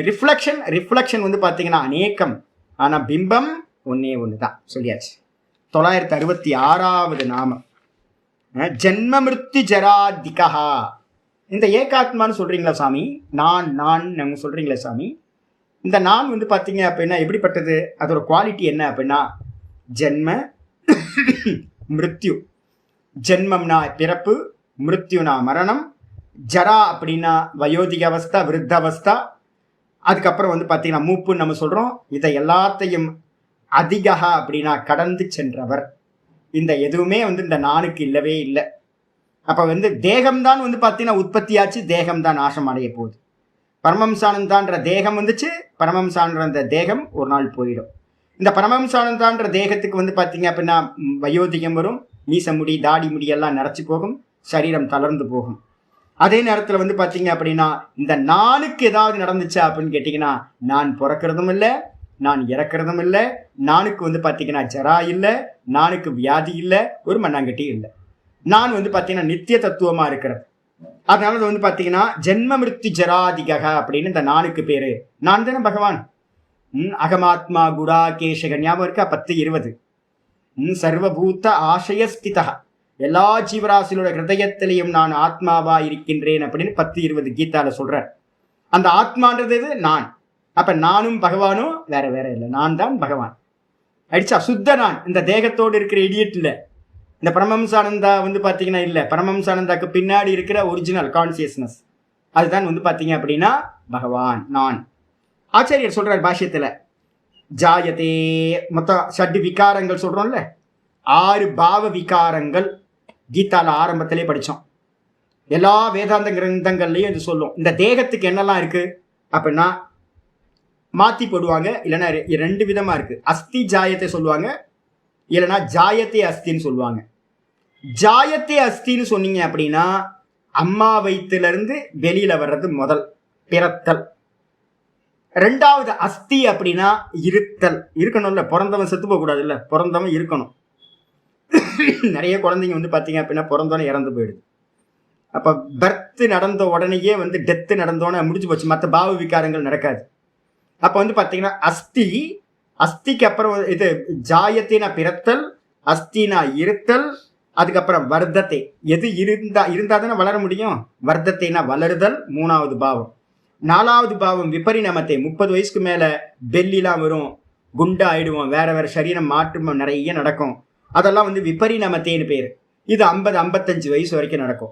ரிஃப்ளெக்ஷன் வந்து பாத்தீங்கன்னா அநேகம், ஆனா பிம்பம் ஒன்னே ஒண்ணுதான் சொல்லியாச்சு. 966வது நாமம் ஜென்ம மிருத்யு ஜராதிகா. இந்த ஏகாத்மான்னு சொல்றீங்களா சாமி? நான் சொல்றீங்களா சாமி? இந்த நான் வந்து பாத்தீங்க அப்படின்னா எப்படிப்பட்டது, அதோட குவாலிட்டி என்ன அப்படின்னா ஜென்ம மிருத்யு. ஜென்மம்னா பிறப்பு, மிருத்யுனா மரணம், ஜரா அப்படின்னா வயோதிக அவஸ்தா, விருத்த அவஸ்தா, அதுக்கப்புறம் வந்து பாத்தீங்கன்னா மூப்புன்னு நம்ம சொல்றோம். இதை எல்லாத்தையும் அதிகா அப்படின்னா கடந்து சென்றவர். இந்த எதுவுமே வந்து இந்த நானுக்கு இல்லவே இல்லை. அப்ப வந்து தேகம்தான் வந்து பாத்தீங்கன்னா உற்பத்தியாச்சு, தேகம்தான் நாசம் அடைய போகுது. பரமஹம்சானந்தான்ற தேகம் வந்துச்சு, பரமஹம்சான்ற அந்த தேகம் ஒரு நாள் போயிடும். இந்த பரமஹம்சானந்தான்ற தேகத்துக்கு வந்து பாத்தீங்க அப்படின்னா வயோதிகம் வரும், மீச முடி தாடி முடியெல்லாம் நரைச்சு போகும், சரீரம் தளர்ந்து போகும். அதே நேரத்துல வந்து பாத்தீங்க அப்படின்னா இந்த நானுக்கு ஏதாவது நடந்துச்சா அப்படின்னு கேட்டீங்கன்னா நான் பிறக்கிறதும் இல்லை, நான் இறக்கிறதும் இல்லை, நானுக்கு வந்து பாத்தீங்கன்னா ஜரா இல்லை, நானுக்கு வியாதி இல்லை, ஒரு மண்ணாங்கட்டி இல்லை. நான் வந்து பாத்தீங்கன்னா நித்திய தத்துவமா இருக்கிறது. அதனால வந்து பாத்தீங்கன்னா ஜென்ம மிருத்யு ஜராதிக அப்படின்னு இந்த நானுக்கு பேரு. நான் தானே பகவான். அகமாத்மா குடா கேஷக ஞாபகம் இருக்கா? 10:20. சர்வபூத்த ஆசயஸ்திதா, எல்லா ஜீவராசிகளோட ஹிருதயத்திலையும் நான் ஆத்மாவா இருக்கின்றேன் அப்படின்னு 10:20 கீதால சொல்ற. அந்த ஆத்மான்றது நான். அப்ப நானும் பகவானும் வேற வேற இல்லை, நான் தான் பகவான் ஆயிடுச்சா? சுத்த நான் இந்த தேகத்தோடு இருக்கிற இடியட் இல்லை. இந்த பரமஹம்சானந்தா வந்து பாத்தீங்கன்னா இல்ல, பரமஹம்சானந்தாக்கு பின்னாடி இருக்கிற ஒரிஜினல் கான்சியஸ்னஸ் அதுதான் வந்து பாத்தீங்க அப்படின்னா பகவான் நான். ஆச்சாரியர் சொல்றார் பாஷ்யத்துல, ஜாயதே மொத்தம் 6 விகாரங்கள் சொல்றோம்ல, 6 பாவ விகாரங்கள் கீதால ஆரம்பத்திலே படிச்சோம். எல்லா வேதாந்த கிரந்தங்கள்லயும் இது சொல்லும். இந்த தேகத்துக்கு என்னெல்லாம் இருக்கு அப்படின்னா மாத்தி போடுவாங்க, இல்லைன்னா 2 விதமா இருக்கு. அஸ்தி ஜாயத்தை சொல்லுவாங்க, இல்லைன்னா ஜாயத்தே அஸ்தின்னு சொல்லுவாங்க. ஜாயத்தே அஸ்தின்னு சொன்னீங்க அப்படின்னா அம்மா வயிற்றுல இருந்து வெளியில வர்றது முதல் பிறத்தல். 2வது அஸ்தி அப்படின்னா இருத்தல், இருக்கணும்ல, பிறந்தவன் செத்து போக கூடாது இல்ல, பிறந்தவன் இருக்கணும். நிறைய குழந்தைங்க வந்து பாத்தீங்க அப்படின்னா பிறந்தோன்னே இறந்து போயிடுது. அப்ப பர்த் நடந்த உடனேயே வந்து டெத்து நடந்தோன்னே முடிஞ்சு போச்சு, மற்ற பாவ விகாரங்கள் நடக்காது. அப்ப வந்து பாத்தீங்கன்னா அஸ்திக்கு அப்புறம் இது ஜாயத்தினா பிறத்தல், அஸ்தினா இருத்தல், அதுக்கப்புறம் வர்த்தத்தை. எது இருந்தா தானே வளர முடியும். வர்த்தத்தைனா வளருதல் 3வது பாவம். 4வது பாவம் விபரிணமத்தை. 30 வயசுக்கு மேல பெல்லிலாம் வரும், குண்டா ஆயிடுவோம், வேற வேற சரீரம் மாற்றம் நிறைய நடக்கும். அதெல்லாம் வந்து விபரிணமத்தைன்னு பேரு. இது 50-55 வயசு வரைக்கும் நடக்கும்.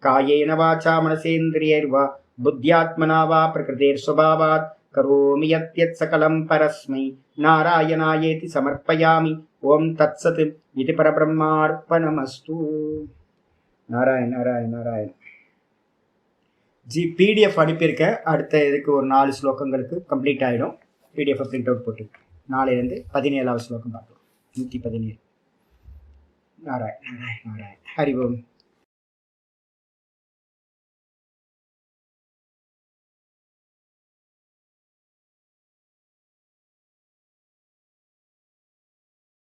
कायेन वाचा मनसेन्द्रियैर्वा बुद्ध्यात्मना वा प्रकृतेर्स्वभावात् करोमि यत् सकलं परस्मै नारायणायेति समर्पयामि. ओम तत्सत् इति परब्रह्मार्पणमस्तु. नारायण नारायण नारायण. ஜி பிடிஎஃப் அனுப்பியிருக்கேன். அடுத்த இதுக்கு ஒரு 4 ஸ்லோகங்களுக்கு கம்ப்ளீட் ஆகிடும். பிடிஎஃப் பிரிண்ட் அவுட் போட்டு நாளையிலேருந்து 17வது ஸ்லோகம் பார்க்கலாம். 117. நாராயண் நாராயண் நாராயண். ஹரி ஓம்.